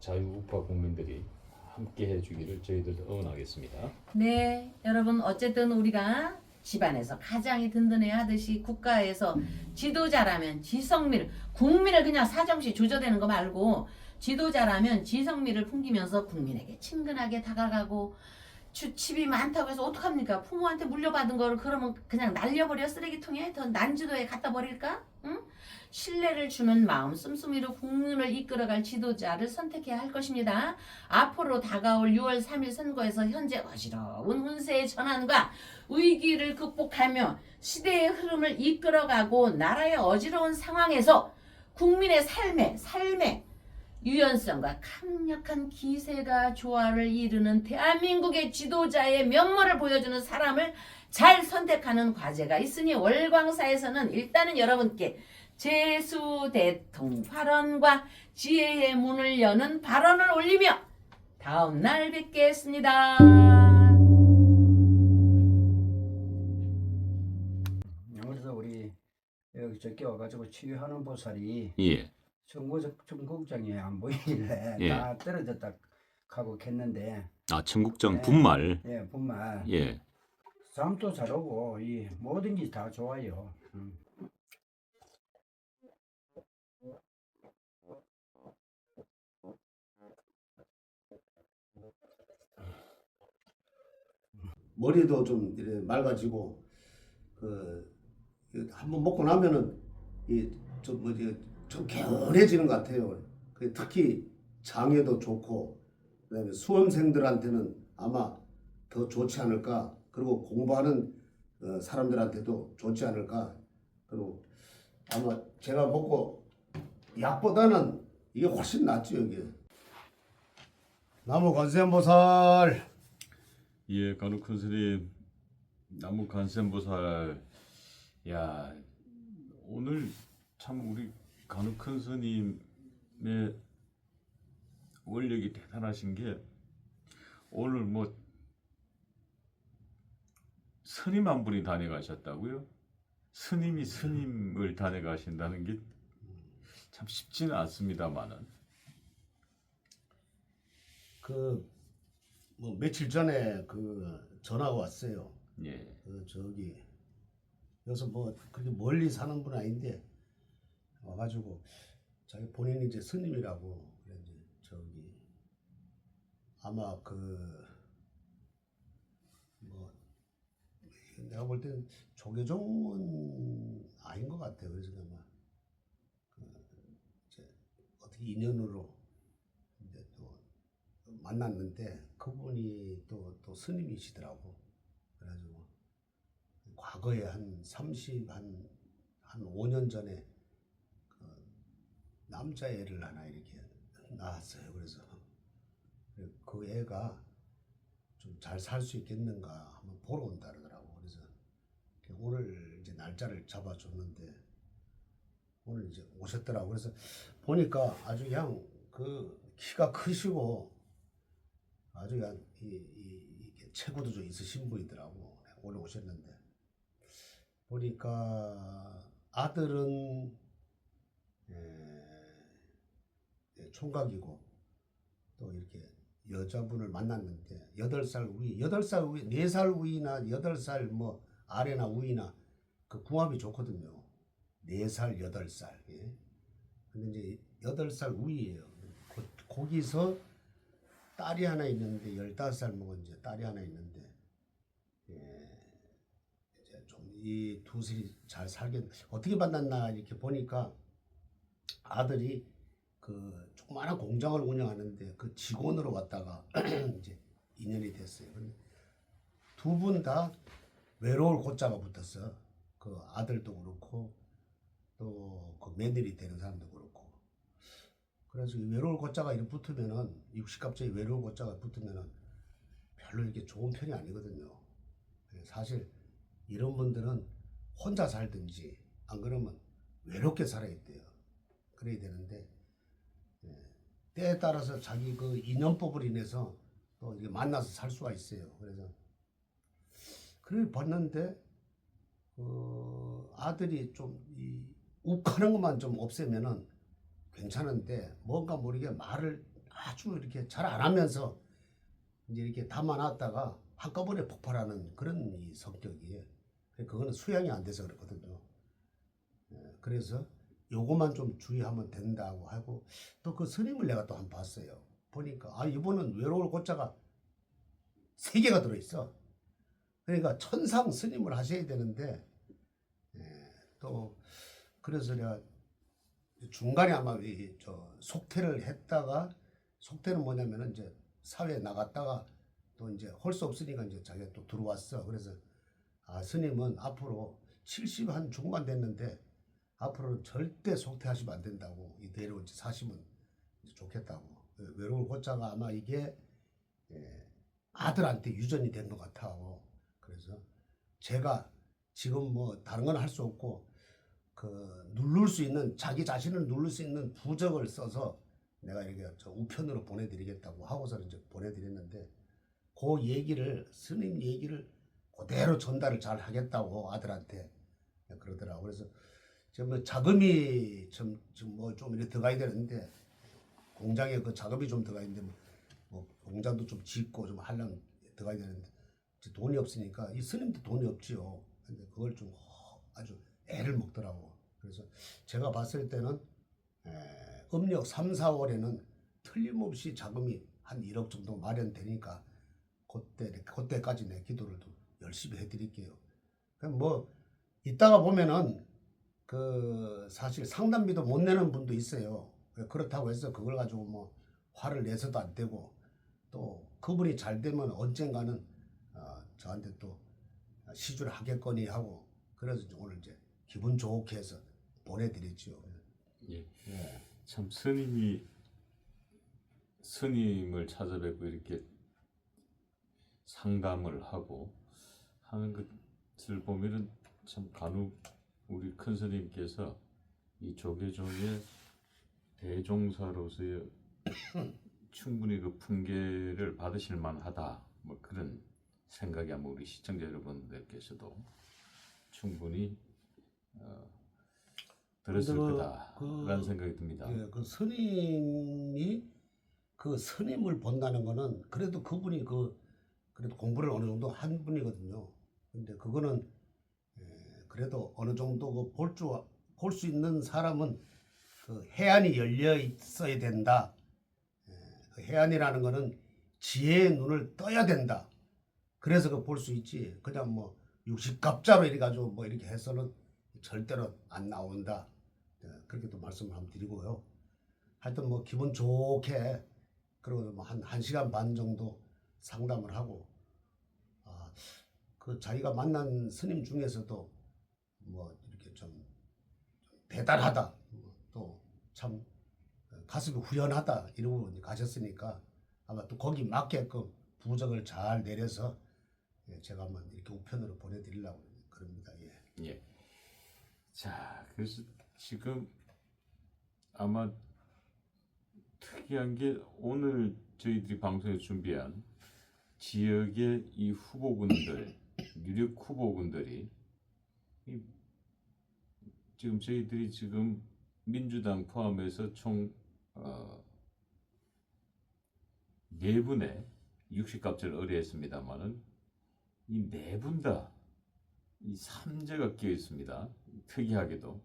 [SPEAKER 2] 자유우파 국민들이 함께 해주기를 저희들도 응원하겠습니다.
[SPEAKER 1] 네, 여러분 어쨌든 우리가 집안에서 가장이 든든해야 하듯이 국가에서 지도자라면 지성미를 국민을 그냥 사정시 조져대는 거 말고 지도자라면 지성미를 풍기면서 국민에게 친근하게 다가가고 집이 많다고 해서 어떡합니까? 부모한테 물려받은 거를 그러면 그냥 날려버려 쓰레기통에 더 난지도에 갖다 버릴까? 응? 신뢰를 주는 마음 씀씀이로 국민을 이끌어갈 지도자를 선택해야 할 것입니다. 앞으로 다가올 6월 3일 선거에서 현재 어지러운 운세의 전환과 위기를 극복하며 시대의 흐름을 이끌어가고 나라의 어지러운 상황에서 국민의 삶의 유연성과 강력한 기세가 조화를 이루는 대한민국의 지도자의 면모를 보여주는 사람을 잘 선택하는 과제가 있으니 월광사에서는 일단은 여러분께 재수대통 발언과 지혜의 문을 여는 발언을 올리며 다음 날 뵙겠습니다.
[SPEAKER 3] 적게 와가지고 치유하는 보살이
[SPEAKER 2] 예.
[SPEAKER 3] 청국장에 안 보이길래
[SPEAKER 2] 예.
[SPEAKER 3] 다 떨어졌다 하고 했는데
[SPEAKER 2] 아, 청국장
[SPEAKER 3] 네.
[SPEAKER 2] 분말.
[SPEAKER 3] 예, 분말
[SPEAKER 2] 예.
[SPEAKER 3] 잠도 잘 오고 이 모든 게 다 좋아요.
[SPEAKER 4] 머리도 좀 이렇게 맑아지고 그 한번 먹고 나면은 이좀 뭐지 좀 개운해지는 것 같아요. 특히 장에도 좋고 그다음에 수험생들한테는 아마 더 좋지 않을까. 그리고 공부하는 사람들한테도 좋지 않을까. 그리고 아마 제가 먹고 약보다는 이게 훨씬 낫죠 이게. 나무 관세음보살.
[SPEAKER 2] 예, 간혹 큰 스님, 나무 관세음보살. 야, 오늘 참 우리 간혹 큰 스님의 원력이 대단하신 게 오늘 뭐 스님 한 분이 다녀가셨다고요? 스님이 스님을 다녀가신다는 게 참 쉽지는 않습니다만은.
[SPEAKER 4] 뭐 며칠 전에 전화가 왔어요.
[SPEAKER 2] 예.
[SPEAKER 4] 저기 여기서 뭐 그렇게 멀리 사는 분 아닌데 와가지고 자기 본인이 이제 스님이라고 그래 이제 저기 아마 뭐 내가 볼 때는 조계종은 아닌 것 같아요. 그래서 아마 이제 어떻게 인연으로 이제 또 만났는데 그분이 또 스님이시더라고. 그래가지고 과거에 한 5년 전에 남자애를 하나 이렇게 낳았어요. 그래서 그 애가 좀 잘 살 수 있겠는가 한번 보러 온다 그러더라고. 그래서 오늘 이제 날짜를 잡아줬는데 오늘 이제 오셨더라고. 그래서 보니까 아주 그냥 키가 크시고 아주 그냥 이게 체구도 좀 있으신 분이더라고. 오늘 오셨는데 보니까 아들은 총각이고 또 이렇게 여자분을 만났는데 8살 위, 4살 위나 8살 뭐 아래나 위나 그 궁합이 좋거든요. 4살, 8살. 예. 근데 이제 8살 위예요. 거기서 딸이 하나 있는데 15살 먹은 이제 딸이 하나 있는데 이제 좀 이 두들이 잘 살게 어떻게 만났나 이렇게 보니까 아들이 조그마한 공장을 운영하는데 그 직원으로 왔다가 이제 인연이 됐어요. 근데 두 분 다 외로울 고자가 붙었어. 그 아들도 그렇고 또 그 며느리 되는 사람도 그렇고. 그래서 이 외로울 고자가 이렇게 붙으면은 60갑자기 외로울 고자가 붙으면은 별로 이렇게 좋은 편이 아니거든요. 사실 이런 분들은 혼자 살든지 안 그러면 외롭게 살아야 돼요. 그래야 되는데 때에 따라서 자기 그 인연법을 인해서 또 이게 만나서 살 수가 있어요. 그래서 그걸 봤는데 아들이 좀 욱하는 것만 좀 없애면은 괜찮은데 뭔가 모르게 말을 아주 이렇게 잘 안 하면서 이제 이렇게 담아놨다가 한꺼번에 폭발하는 그런 이 성격이에요. 그거는 수양이 안 돼서 그렇거든요. 그래서 요거만 좀 주의하면 된다고 하고 또 그 스님을 내가 또 한 번 봤어요. 보니까 이분은 외로울 고자가 3개가 들어있어. 그러니까 천상 스님을 하셔야 되는데 또 그래서 내가 중간에 아마 속퇴를 했다가 속퇴는 뭐냐면은 이제 사회에 나갔다가 또 이제 할 수 없으니까 이제 자기가 또 들어왔어. 그래서 스님은 앞으로 70 한 중반 됐는데 앞으로는 절대 속퇴하시면 안 된다고 이대로 이제 사시면 이제 좋겠다고. 외로울 고자가 아마 이게 아들한테 유전이 된 것 같아요. 그래서 제가 지금 뭐 다른 건 할 수 없고 누를 수 있는 자기 자신을 누를 수 있는 부적을 써서 내가 이렇게 우편으로 보내드리겠다고 하고서 이제 보내드렸는데 그 얘기를 스님 얘기를 그대로 전달을 잘 하겠다고 아들한테 그러더라고. 그래서 뭐 자금이 좀 이렇게 들어가야 되는데 공장에 그 자금이 좀 들어가야 되는데 뭐 공장도 좀 짓고 좀 하려면 들어가야 되는데 이제 돈이 없으니까 이 스님도 돈이 없지요. 근데 그걸 좀 아주 애를 먹더라고. 그래서 제가 봤을 때는 음력 3, 4월에는 틀림없이 자금이 한 1억 정도 마련되니까 그때까지 내 기도를 좀 열심히 해드릴게요. 그럼 뭐 이따가 보면은 그 사실 상담비도 못 내는 분도 있어요. 그렇다고 해서 그걸 가지고 뭐 화를 내서도 안 되고 또 그분이 잘 되면 언젠가는 저한테 또 시주를 하겠거니 하고 그래서 오늘 이제 기분 좋게 해서 보내드렸죠.
[SPEAKER 2] 예.
[SPEAKER 4] 예.
[SPEAKER 2] 참 스님을 찾아뵙고 이렇게 상담을 하고 하는 것을 보면은 참 간혹 우리 큰 스님께서 이 조계종의 대종사로서의 충분히 그 품계를 받으실 만하다. 뭐 그런 생각이 아마 우리 시청자 여러분들께서도 충분히 들었을 거다라는 생각이 듭니다.
[SPEAKER 4] 예, 그 스님이 그 스님을 본다는 거는 그래도 그분이 그래도 공부를 어느 정도 한 분이거든요. 근데 그거는 그래도 어느 정도 볼 수 있는 사람은 그 해안이 열려 있어야 된다. 그 해안이라는 거는 지혜의 눈을 떠야 된다. 그래서 그 볼 수 있지. 그냥 뭐 60갑자로 이래 가지고 뭐 이렇게 해서는 절대로 안 나온다. 그렇게 또 말씀을 한번 드리고요. 하여튼 뭐 기분 좋게 그리고 뭐 한 1시간 반 정도 상담을 하고 그 자기가 만난 스님 중에서도 뭐 이렇게 좀 대단하다 또 참 가슴이 후련하다 이러고 분이 가셨으니까 아마 또 거기 맞게끔 부적을 잘 내려서 제가 한번 이렇게 우편으로 보내드리려고 그럽니다. 예.
[SPEAKER 2] 예. 자, 그래서 지금 아마 특이한 게 오늘 저희들이 방송에 준비한 지역의 이 후보군들, 유력 후보군들이 지금 저희들이 지금 민주당 포함해서 총 4분의 60갑절을 의뢰했습니다만은 이 4분 다 이 삼재가 끼어 있습니다. 특이하게도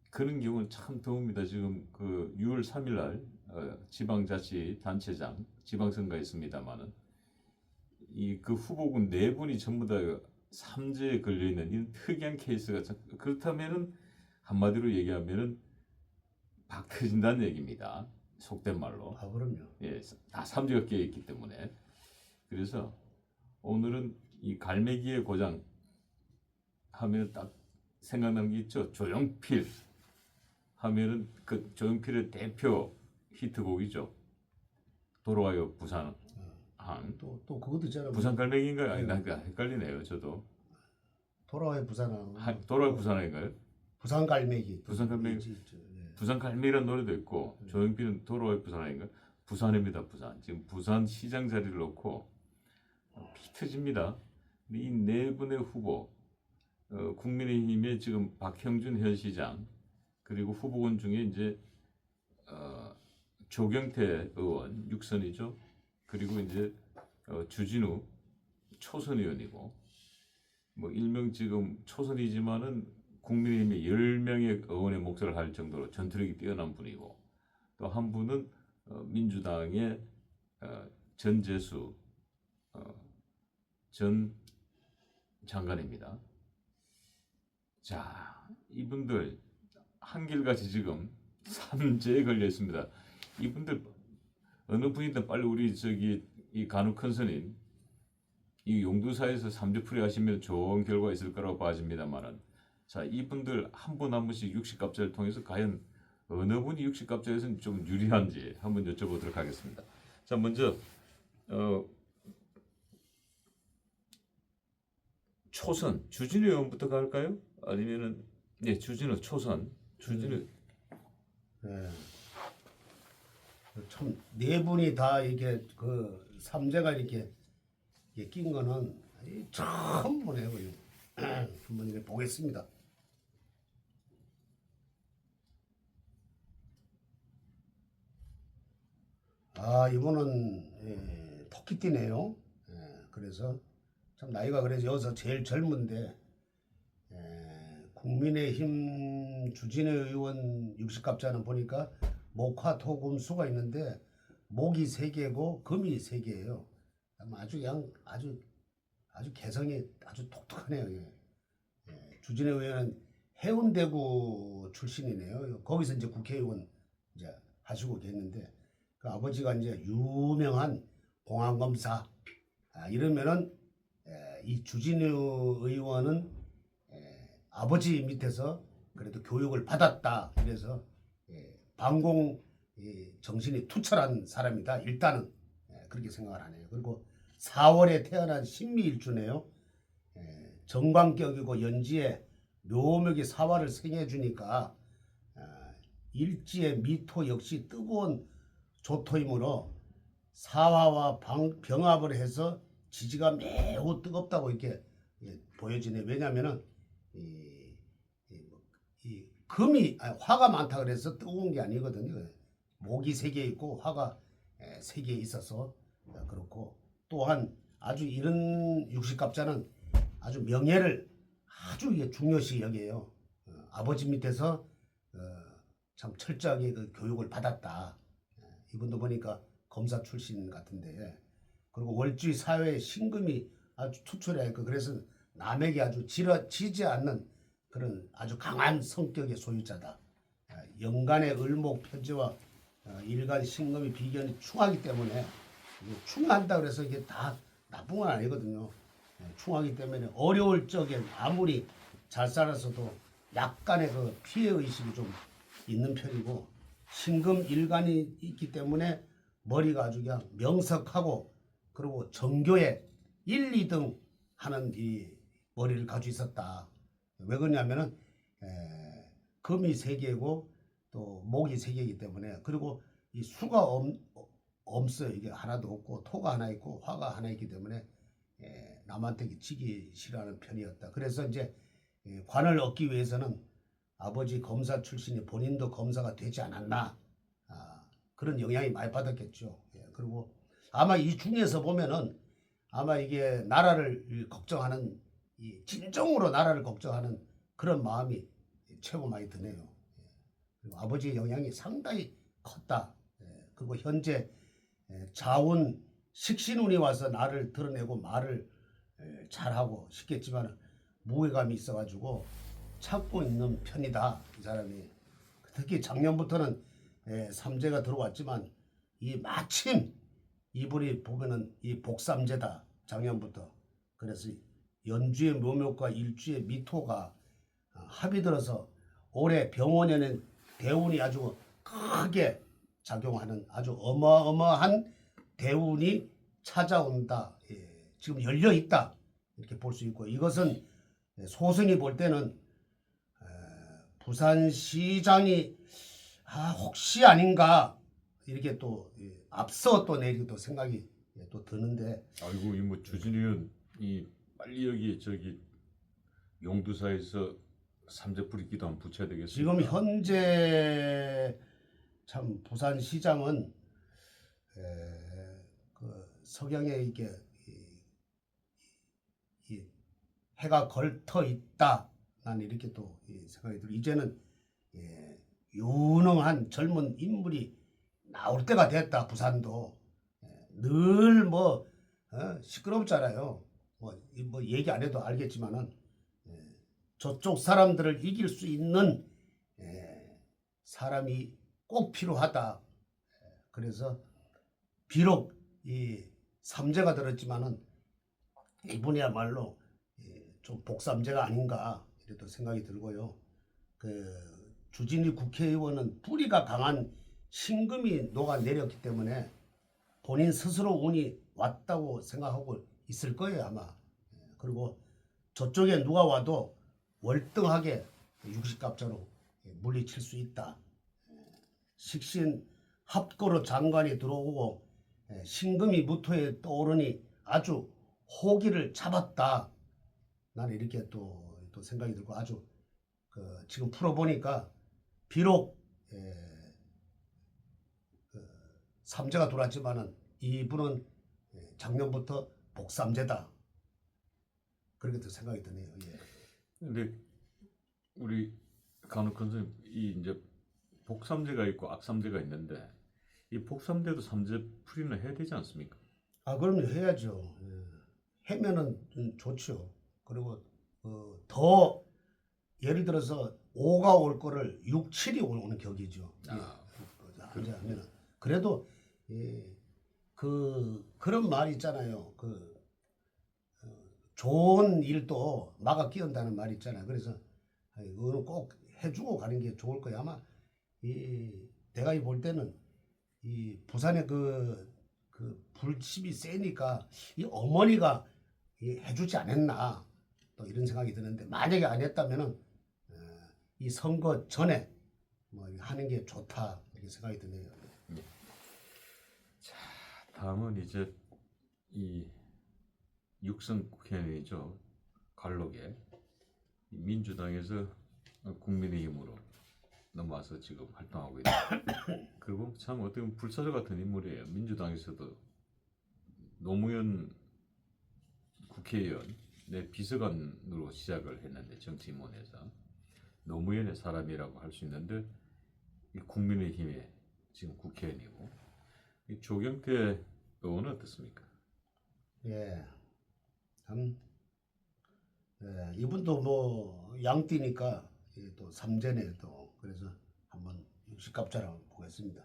[SPEAKER 2] 그런 경우는 참 드뭅니다. 지금 그 6월 3일 날 지방자치단체장 지방선거가 있습니다만은 이 그 후보군 4분이 전부 다 삼재에 걸려 있는 이 특이한 케이스가 그렇다면은 한마디로 얘기하면은 박 터진다는 얘기입니다. 속된 말로.
[SPEAKER 4] 그럼요.
[SPEAKER 2] 예, 다 삼재가 끼어 있기 때문에 그래서 오늘은 이 갈매기의 고장 하면 딱 생각나는 게 있죠. 조용필 하면은 그 조용필의 대표 히트곡이죠. 돌아와요 부산.
[SPEAKER 4] 또 그것도 있잖아요.
[SPEAKER 2] 부산 갈매기인가요? 아니, 나 헷갈리네요. 저도.
[SPEAKER 4] 돌아와요 부산은.
[SPEAKER 2] 돌아와요 부산인가요?
[SPEAKER 4] 부산 갈매기.
[SPEAKER 2] 부산 갈매기.
[SPEAKER 4] 예.
[SPEAKER 2] 부산 갈매기라는 노래도 있고 조용필은 돌아와요 부산 아닌가? 부산입니다. 부산. 지금 부산 시장 자리를 놓고 피터집니다. 이 4분의 후보 국민의힘의 지금 박형준 현 시장 그리고 후보군 중에 이제 조경태 의원 6선이죠. 그리고 이제 주진우 초선 의원이고 뭐 일명 지금 초선이지만은 국민의힘의 10명의 의원의 몫을 할 정도로 전투력이 뛰어난 분이고 또 한 분은 민주당의 전재수 전 장관입니다. 자, 이분들 한결같이 지금 삼재에 걸려 있습니다. 이분들 어느 분이든 빨리 우리 이 간혹 큰 스님 이 용두사에서 삼재풀이 하시면 좋은 결과 있을 거라고 봐집니다만은 자, 이분들 한 분 한 분씩 60갑절을 통해서 과연 어느 분이 60갑절에서는 좀 유리한지 한번 여쭤보도록 하겠습니다. 자, 먼저 초선 주진우 의원부터 갈까요? 아니면은 주진우 초선 주진우
[SPEAKER 4] 네. 참 4분이 다 이게 그 삼재가 이렇게 낀 거는 처음 보네요. 한번 이렇게 보겠습니다. 이분은 토끼띠네요. 그래서 참 나이가 그래서 여기서 제일 젊은데 국민의힘 주진우 의원 60갑자는 보니까 목화토금수가 있는데 목이 3개고 금이 3개예요. 아주 그냥 아주 개성이 아주 독특하네요. 주진우 의원은 해운대구 출신이네요. 거기서 이제 국회의원 이제 하시고 계는데 그 아버지가 이제 유명한 공안검사. 이러면은 이 주진우 의원은 아버지 밑에서 그래도 교육을 받았다. 그래서 반공 정신이 투철한 사람이다. 일단은 그렇게 생각을 하네요. 그리고 4월에 태어난 신미일주네요. 정관격이고 연지에 묘목이 사화를 생해주니까 일지의 미토 역시 뜨거운 조토이므로 사화와 병합을 해서 지지가 매우 뜨겁다고 이렇게 보여지네. 왜냐하면은 이 금이 화가 많다 그래서 뜨거운 게 아니거든요. 목이 3개 있고 화가 3개 있어서 그렇고 또한 아주 이런 60갑자는 아주 명예를 아주 중요시 여겨요. 아버지 밑에서 참 철저하게 그 교육을 받았다. 이분도 보니까 검사 출신 같은데 그리고 월주의 사회에 신금이 아주 투철해 있고 그래서 남에게 아주 지지 않는 그런 아주 강한 성격의 소유자다. 연간의 을목 편제와 일간 신금이 비견이 충하기 때문에 충한다 그래서 이게 다 나쁜 건 아니거든요. 충하기 때문에 어려울 적엔 아무리 잘 살았어도 약간의 그 피해 의식이 좀 있는 편이고 신금 일간이 있기 때문에 머리가 아주 그냥 명석하고 그리고 정교에 1, 2등 하는 이 머리를 가지고 있었다. 왜 그러냐면은 금이 3개고 또 목이 3개이기 때문에 그리고 이 수가 없어요. 이게 하나도 없고 토가 하나 있고 화가 하나 있기 때문에 남한테 지기 싫어하는 편이었다. 그래서 이제 관을 얻기 위해서는 아버지 검사 출신이 본인도 검사가 되지 않았나 그런 영향이 많이 받았겠죠. 그리고 아마 이 중에서 보면은 아마 이게 나라를 걱정하는 진정으로 나라를 걱정하는 그런 마음이 최고 많이 드네요. 그리고 아버지의 영향이 상당히 컸다. 그리고 현재 자운 식신운이 와서 나를 드러내고 말을 잘하고 싶겠지만 무게감이 있어가지고 참고 있는 편이다. 이 사람이 특히 작년부터는 삼재가 들어왔지만 이 마침 이분이 보면은 이 복삼재다. 작년부터 그래서 연주의 묘목과 일주의 미토가 합이 들어서 올해 병원에는 대운이 아주 크게 작용하는 아주 어마어마한 대운이 찾아온다. 지금 열려 있다. 이렇게 볼 수 있고 이것은 소승이 볼 때는 부산시장이 혹시 아닌가 이렇게 또 앞서 또 내리고 또 생각이 또 드는데
[SPEAKER 2] 아이고 이 뭐 주진우는 이 빨리 여기 저기 용두사에서 삼재 뿌리기도 한번 붙여야 되겠습니다.
[SPEAKER 4] 지금 현재 참 부산시장은 그 석양에 이게 이 해가 걸터 있다. 난 이렇게 또 생각이 들어. 이제는 유능한 젊은 인물이 나올 때가 됐다. 부산도 늘 뭐 시끄럽잖아요. 뭐 얘기 안 해도 알겠지만은 저쪽 사람들을 이길 수 있는 사람이 꼭 필요하다. 그래서 비록 이 삼재가 들었지만은 이분이야말로 좀 복삼재가 아닌가 이렇게 생각이 들고요. 그 주진우 국회의원은 뿌리가 강한 신금이 녹아내렸기 때문에 본인 스스로 운이 왔다고 생각하고 있을 거예요 아마. 그리고 저쪽에 누가 와도 월등하게 60갑자로 물리칠 수 있다. 식신 합고로 장관이 들어오고 신금이 무토에 떠오르니 아주 호기를 잡았다. 나는 이렇게 또 생각이 들고 아주 지금 풀어보니까 비록 삼재가 들어왔지만은 이분은 작년부터 복삼재다. 그렇게 또 생각이 드네요. 예.
[SPEAKER 2] 근데 우리 간혹 선생님 이 이제 복삼재가 있고 악삼재가 있는데 이 복삼재도 삼재 풀이는 해야 되지 않습니까?
[SPEAKER 4] 아, 그럼요. 해야죠. 예. 해면은 좋죠. 그리고 더 예를 들어서 5가 올 거를 6, 7이 오는 격이죠.
[SPEAKER 2] 아,
[SPEAKER 4] 예. 하면은 그래도 그런 말이 있잖아요. 좋은 일도 막아 끼운다는 말이 있잖아요. 그래서 이거는 꼭 해주고 가는 게 좋을 거예요. 아마 내가 볼 때는 이 부산의 그 불씨이 세니까 이 어머니가 해주지 않았나 또 이런 생각이 드는데, 만약에 안 했다면은 이 선거 전에 뭐 하는 게 좋다 이렇게 생각이 드네요.
[SPEAKER 2] 다음은 이제 이 육선 국회의원이죠. 갈록에 민주당에서 국민의힘으로 넘어와서 지금 활동하고 있다. 그리고 참 어떻게 보면 불사조 같은 인물이에요. 민주당에서도 노무현 국회의원 내 비서관으로 시작을 했는데 정치인문에서 노무현의 사람이라고 할 수 있는데 이 국민의힘의 지금 국회의원이고, 이 조경태 의원은 어떻습니까?
[SPEAKER 4] 예, 참, 이분도 뭐 양띠니까 또 삼재네 또. 그래서 한번 육식갑자를 한번 보겠습니다.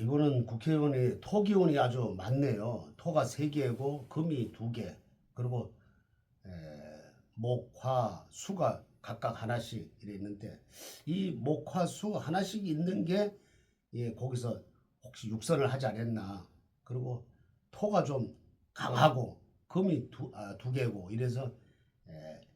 [SPEAKER 4] 이거는 국회의원이 토기운이 아주 많네요. 토가 3개고 금이 2개, 그리고 목, 화, 수가 각각 하나씩 이래 있는데, 이 목, 화, 수 하나씩 있는 게 거기서 혹시 육선을 하지 않았나. 그리고 토가 좀 강하고 금이 2개고 이래서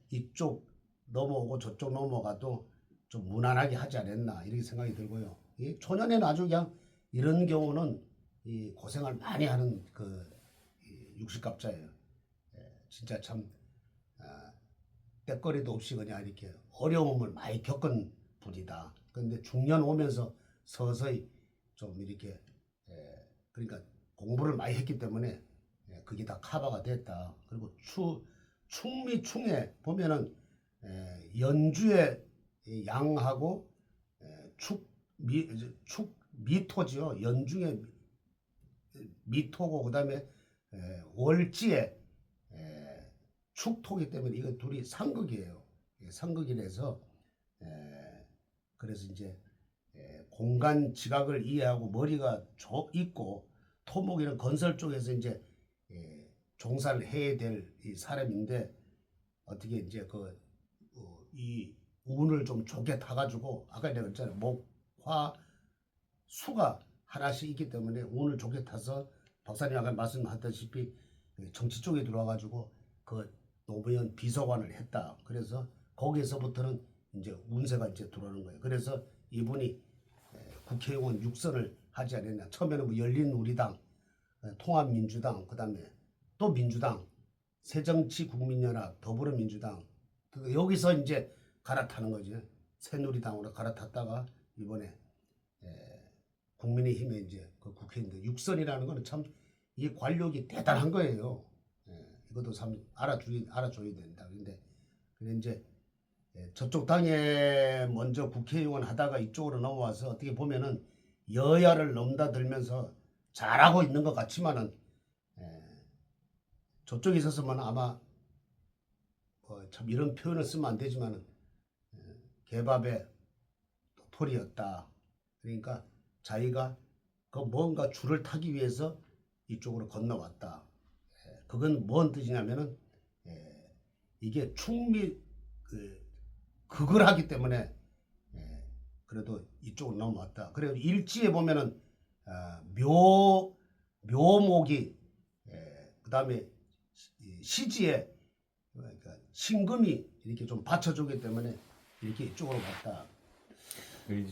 [SPEAKER 4] 이쪽 넘어오고 저쪽 넘어가도 좀 무난하게 하지 않았나 이렇게 생각이 들고요. 이 초년에는 아주 그냥 이런 경우는 이 고생을 많이 하는 육식갑자예요. 진짜 참 때거리도 없이 그냥 이렇게 어려움을 많이 겪은 분이다. 그런데 중년 오면서 서서히 좀 이렇게 그러니까 공부를 많이 했기 때문에 그게 다 커버가 됐다. 그리고 충미 충에 보면은 연주의 양하고 미토죠. 연중의 미토고 그다음에 월지의 축토기 때문에 이거 둘이 상극이에요. 상극이라서 그래서 이제 공간 지각을 이해하고 머리가 있고, 토목이는 건설 쪽에서 이제 종사를 해야 될 이 사람인데, 어떻게 이제 이 운을 좀 좋게 타가지고, 아까 내가 그랬잖아요. 목, 화, 수가 하나씩 있기 때문에 운을 좋게 타서 박사님 아까 말씀하셨다시피 정치 쪽에 들어와가지고 노무현 비서관을 했다. 그래서 거기에서부터는 이제 운세가 이제 들어오는 거예요. 그래서 이분이 국회의원 육선을 하지 않았냐. 처음에는 뭐 열린우리당, 통합민주당, 그다음에 또 민주당, 새정치국민연합, 더불어민주당, 여기서 이제 갈아타는 거죠. 새누리당으로 갈아탔다가 이번에 국민의힘에 이제 그 국회의원들 육선이라는 거는 참 이 관력이 대단한 거예요. 이것도 참 알아줘야 된다. 근데 이제 저쪽 당에 먼저 국회의원 하다가 이쪽으로 넘어와서 어떻게 보면은 여야를 넘나들면서 잘하고 있는 것 같지만은 저쪽에 있었으면 아마 참 이런 표현을 쓰면 안 되지만은 개밥의 도토리였다. 그러니까 자기가 뭔가 줄을 타기 위해서 이쪽으로 건너왔다. 그건 뭔 뜻이냐면은 이게 충미 극을 하기 때문에 그래도 이쪽으로 넘어왔다. 그리고 일지에 보면은 묘목이 그다음에 시지에 그러니까 신금이 이렇게 좀 받쳐주기 때문에 이렇게 이쪽으로 갔다.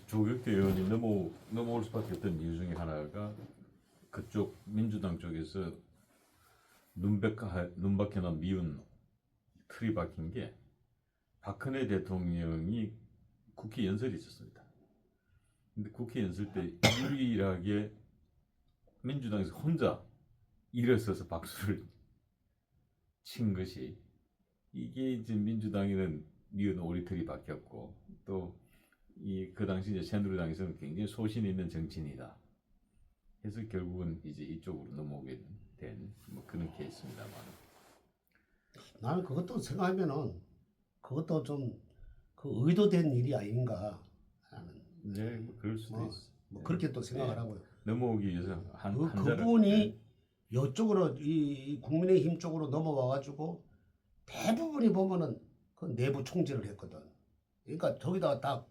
[SPEAKER 2] 조경태 의원이 넘어올 수밖에 없던 이유 중에 하나가 그쪽 민주당 쪽에서 눈밖에나 미운 틀이 박힌 게 박근혜 대통령이 국회 연설이 있었습니다. 근데 국회 연설 때 유일하게 민주당에서 혼자 일어서서 박수를 친 것이, 이게 이제 민주당에는 니은 오리털이 박혔고 또 그 당시 이제 새누리당에서는 굉장히 소신 있는 정치인이다 해서 결국은 이제 이쪽으로 넘어오게 된 뭐 그런 케이스입니다만,
[SPEAKER 4] 나는 그것도 생각하면은 그것도 좀 그 의도된 일이 아닌가 하는,
[SPEAKER 2] 네, 뭐 그럴 수도
[SPEAKER 4] 뭐,
[SPEAKER 2] 있어.
[SPEAKER 4] 뭐 그렇게 또 생각을
[SPEAKER 2] 네.
[SPEAKER 4] 하고요.
[SPEAKER 2] 넘어오기 위해서 한자를,
[SPEAKER 4] 그분이 이쪽으로 이 국민의힘 쪽으로 넘어와 가지고 대부분이 보면은 그 내부 총질을 했거든. 그러니까 저기다가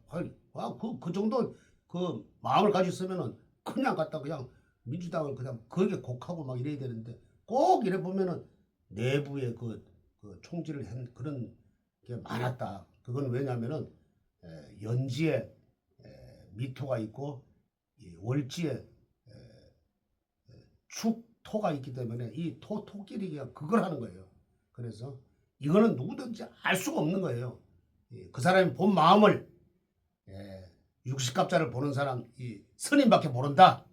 [SPEAKER 4] 그 정도 그 마음을 가지고 있으면은 그냥 갖다 그냥 민주당을 그냥 거기에 곡하고 막 이래야 되는데, 꼭 이래 보면은 내부에 그 총질을 한 그런 게 많았다. 그건 왜냐면은 연지에 미토가 있고 이 월지에 축토가 있기 때문에 이 토끼리 그냥 그걸 하는 거예요. 그래서 이거는 누구든지 알 수가 없는 거예요. 그 사람이 본 마음을, 육식갑자를 보는 사람, 이 스님밖에 모른다.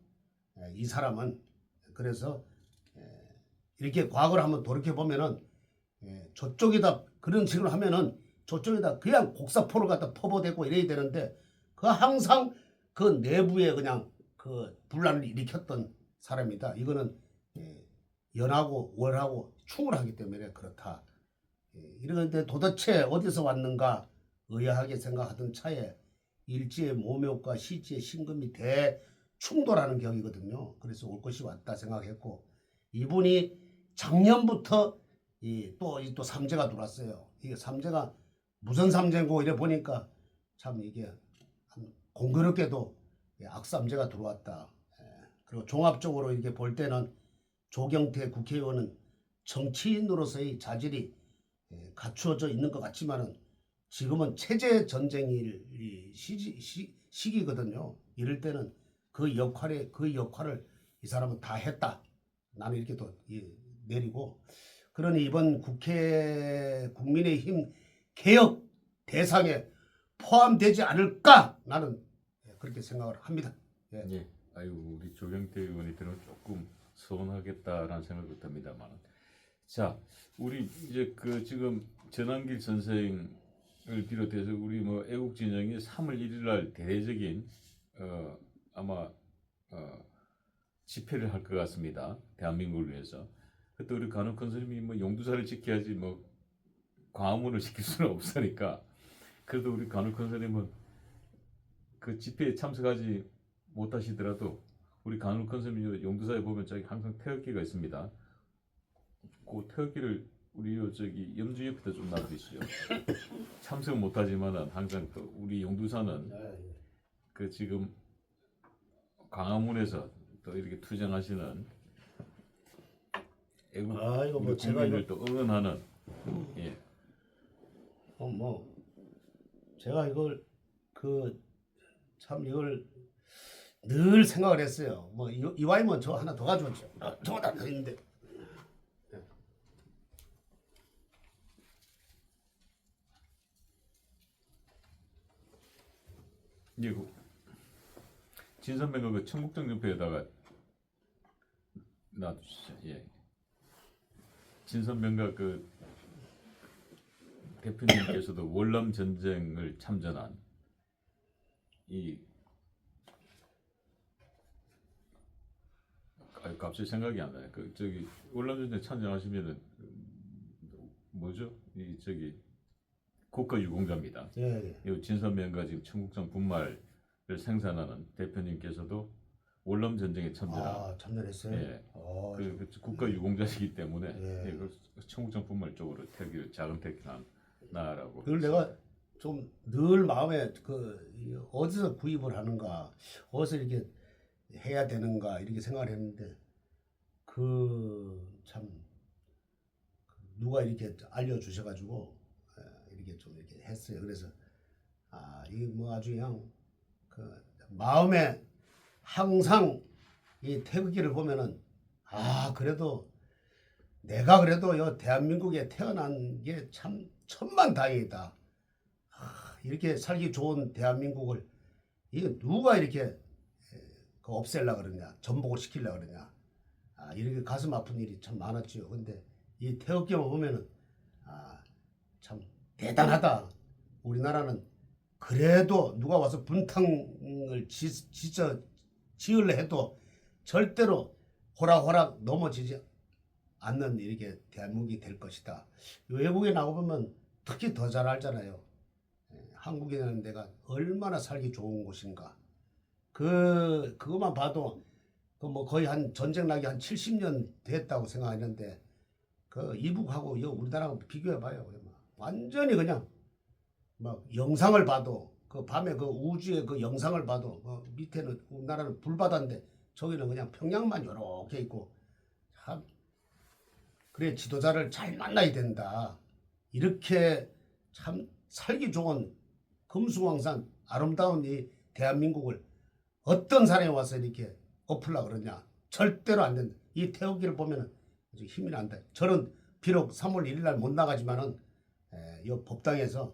[SPEAKER 4] 이 사람은. 그래서 이렇게 과거를 한번 돌이켜 보면은 저쪽에다 그런 식으로 하면은 저쪽에다 그냥 곡사포를 갖다 퍼부어대고 이래야 되는데, 그 항상 그 내부에 그냥 그 분란을 일으켰던 사람이다. 이거는 연하고 월하고 충을 하기 때문에 그렇다. 이런데 도대체 어디서 왔는가 의아하게 생각하던 차에 일지의 모묘과 시지의 신금이 대충돌하는 격이거든요. 그래서 올 것이 왔다 생각했고, 이분이 작년부터 또 삼재가 들어왔어요. 이게 삼재가 무슨 삼재고 이래 보니까 참 이게 공교롭게도 악삼재가 들어왔다. 그리고 종합적으로 이렇게 볼 때는 조경태 국회의원은 정치인으로서의 자질이 갖추어져 있는 것 같지만은 지금은 체제 전쟁일 시기거든요. 이럴 때는 그 역할을 이 사람은 다 했다. 나는 이렇게 또 내리고, 그러니 이번 국민의힘 개혁 대상에 포함되지 않을까, 나는 그렇게 생각을 합니다.
[SPEAKER 2] 예. 아이고, 우리 조경태 의원이 들으면 조금 서운하겠다라는 생각이 듭니다만, 자, 우리 이제 그 지금 전한길 선생을 비롯해서 우리 뭐 애국 진영이 3월 1일 날 대대적인 아마 집회를 할 것 같습니다. 대한민국을 위해서. 그때 우리 간혹 선생님이 뭐 용두사를 지켜야지 뭐 광화문을 지킬 수는 없으니까, 그래도 우리 간혹 선생님은 그 집회에 참석하지 못하시더라도 우리 간혹 선생님이 용두사에 보면 저기 항상 태극기가 있습니다. 그 태극기를 우리 저기 염주 옆에다 좀 놔두시죠. 참석 못하지만은 항상 또 우리 용두사는 그 지금 광화문에서 또 이렇게 투쟁하시는 애국
[SPEAKER 4] 이거 뭐
[SPEAKER 2] 우리 국민을 또 응원하는, 예.
[SPEAKER 4] 뭐 제가 이걸 참 이걸 늘 생각을 했어요. 뭐 이와이면 저 하나 더 가져오죠. 저거 다 있는데.
[SPEAKER 2] 예, 진선배가 그 청국장 옆에다가 놔두시죠. 예. 진선배가 그 대표님께서도 월남 전쟁을 참전한 갑자기 생각이 안 나요. 그 저기 월남 전쟁 참전하시면은 뭐죠? 이 저기 국가유공자입니다.
[SPEAKER 4] 예.
[SPEAKER 2] 이 진선배가 지금 청국장 분말을 생산하는 대표님께서도 월남 전쟁에 참전한.
[SPEAKER 4] 참전했어요.
[SPEAKER 2] 예. 그 국가유공자시기 때문에
[SPEAKER 4] 예.
[SPEAKER 2] 그 청국장 분말 쪽으로 작은 태극기 나라고.
[SPEAKER 4] 그걸 내가 좀 늘 마음에 어디서 구입을 하는가, 어디서 이렇게 해야 되는가 이렇게 생각을 했는데, 참 누가 이렇게 알려주셔가지고 이렇게 좀 이렇게 했어요. 그래서 이게 뭐 아주 그냥 마음에 항상 이 태극기를 보면은 그래도 내가 그래도 이 대한민국에 태어난 게 참 천만다행이다. 이렇게 살기 좋은 대한민국을 이거 누가 이렇게 그 없앨라 그러냐, 전복을 시키려 그러냐. 이렇게 가슴 아픈 일이 참 많았죠. 근데 이 태극기만 보면은 참 대단하다. 우리나라는 그래도 누가 와서 분탕을 지으려 해도 절대로 호락호락 넘어지지 않는 이렇게 대한민국이 될 것이다. 외국에 나가보면 특히 더 잘 알잖아요. 한국이라는 데가 얼마나 살기 좋은 곳인가. 그것만 봐도 그 뭐 거의 한 전쟁 나기 한 70년 됐다고 생각했는데 그 이북하고 우리나라하고 비교해봐요. 완전히 그냥 막 영상을 봐도 그 밤에 그 우주의 그 영상을 봐도 밑에는 우리나라는 불바다인데 저기는 그냥 평양만 요렇게 있고 참 그래 지도자를 잘 만나야 된다. 이렇게 참 살기 좋은 금수강산 아름다운 이 대한민국을 어떤 사람이 와서 이렇게 엎으려고 그러냐. 절대로 안 된다. 이 태극기를 보면 힘이 난다. 저는 비록 3월 1일 날 못 나가지만은 이 법당에서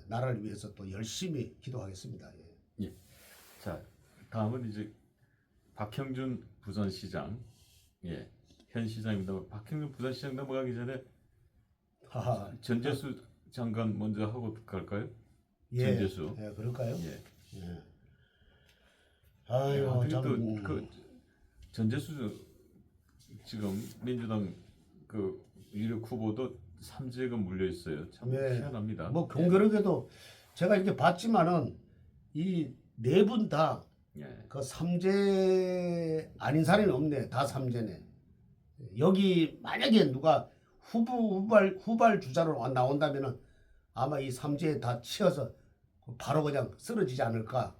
[SPEAKER 4] 나라를 위해서 또 열심히 기도하겠습니다.
[SPEAKER 2] 예. 자, 다음은 이제 박형준 부산시장, 예, 현 시장입니다. 박형준 부산시장 넘어가기 전에 전재수 장관 먼저 하고 갈까요?
[SPEAKER 4] 예,
[SPEAKER 2] 전재수.
[SPEAKER 4] 예, 그럴까요?
[SPEAKER 2] 예.
[SPEAKER 4] 예. 아유, 참.
[SPEAKER 2] 그 전재수 지금 민주당 그 유력 후보도 삼재가 물려 있어요. 참
[SPEAKER 4] 네.
[SPEAKER 2] 희한합니다.
[SPEAKER 4] 뭐 공교롭게도 제가 이렇게 봤지만은 이 네 분 다 그
[SPEAKER 2] 예.
[SPEAKER 4] 삼재 아닌 사람이 없네. 다 삼재네. 여기 만약에 누가 후발 주자로 나온다면은 아마 이 삼재에 다 치여서 바로 그냥 쓰러지지 않을까.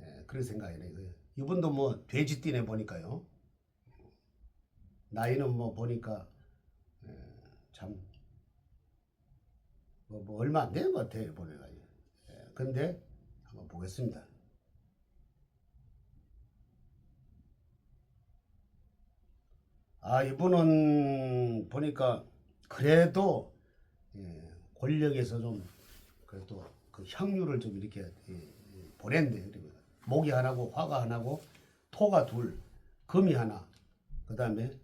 [SPEAKER 4] 예, 그런 생각이네. 이분도 뭐 돼지띠네 보니까요. 나이는 뭐 보니까 참 뭐 얼마 안 되는 것 같아요 보니까. 근데 한번 보겠습니다. 이분은 보니까 그래도 권력에서 좀 그래도 그 향유를 좀 이렇게 보냈네. 목이 하나고 화가 하나고 토가 둘, 금이 하나, 그 다음에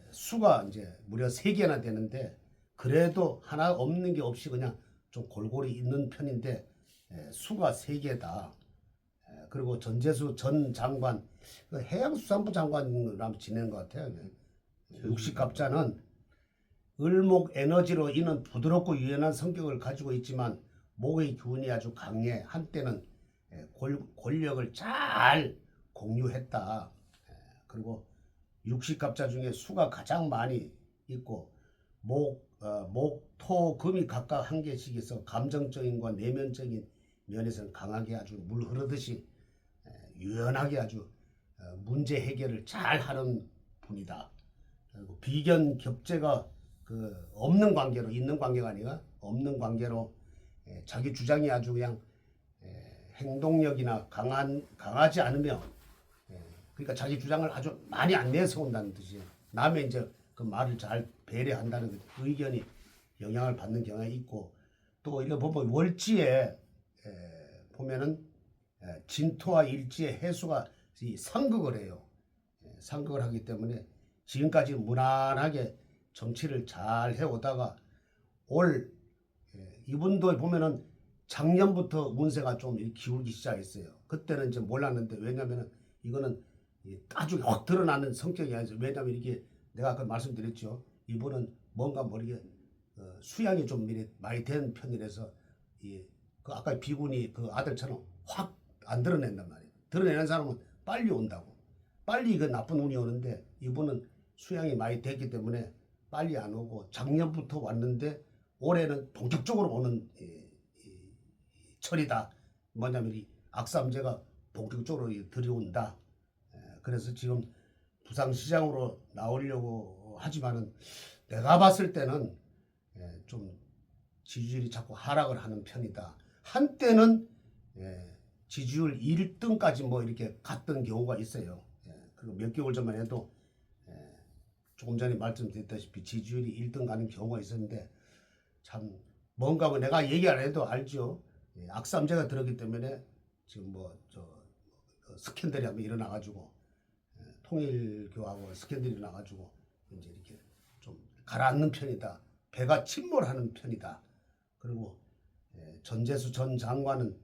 [SPEAKER 4] 수가 이제 무려 3개나 되는데 그래도 하나 없는 게 없이 그냥 좀 골고루 있는 편인데 수가 3개다. 그리고 전재수 전 장관, 그 해양수산부 장관으로 지낸 것 같아요. 육식갑자는 을목 에너지로 이는 부드럽고 유연한 성격을 가지고 있지만 목의 기운이 아주 강해 한때는 권력을 잘 공유했다. 그리고 육식갑자 중에 수가 가장 많이 있고 목, 토, 금이 각각 1개씩 있어 감정적인과 내면적인 면에서는 강하게 아주 물 흐르듯이 유연하게 아주 문제 해결을 잘 하는 분이다. 그리고 비견 격제가 그 없는 관계로 있는 관계가 아니라 없는 관계로 자기 주장이 아주 그냥 행동력이나 강하지 않으며 그러니까 자기 주장을 아주 많이 안 내세운다는 뜻이에요. 남의 이제 그 말을 잘 배려한다는 그 의견이 영향을 받는 경향이 있고 또 이거 보면 월지에 보면은 진토와 일지의 해수가 상극을 해요. 상극을 하기 때문에 지금까지 무난하게 정치를 잘 해오다가 올 이분도 보면은 작년부터 운세가 좀 기울기 시작했어요. 그때는 이제 몰랐는데 왜냐면은 이거는 나중에 확 드러나는 성격이 아니죠. 왜냐면 이게 내가 아까 말씀드렸죠. 이분은 뭔가 모르게 수양이 좀 많이 된 편이라서 그 아까 비군이 그 아들처럼 확 안 드러낸단 말이에요. 드러내는 사람은 빨리 온다고. 빨리 그 나쁜 운이 오는데 이분은 수양이 많이 됐기 때문에 빨리 안 오고 작년부터 왔는데 올해는 본격적으로 오는 철이다. 뭐냐면 이 악삼재가 본격적으로 들여온다. 그래서 지금 부산시장으로 나오려고 하지만은 내가 봤을 때는 좀 지지율이 자꾸 하락을 하는 편이다. 한때는 지지율 1등까지 뭐 이렇게 갔던 경우가 있어요. 그리고 몇 개월 전만 해도 조금 전에 말씀드렸다시피 지지율이 1등 가는 경우가 있었는데 참 뭔가 뭐 내가 얘기 안 해도 알죠. 예, 악삼제가 들었기 때문에 지금 스캔들이 한번 일어나가지고 통일교하고 스캔들이 나가지고 이제 이렇게 좀 가라앉는 편이다. 배가 침몰하는 편이다. 그리고 전재수 전 장관은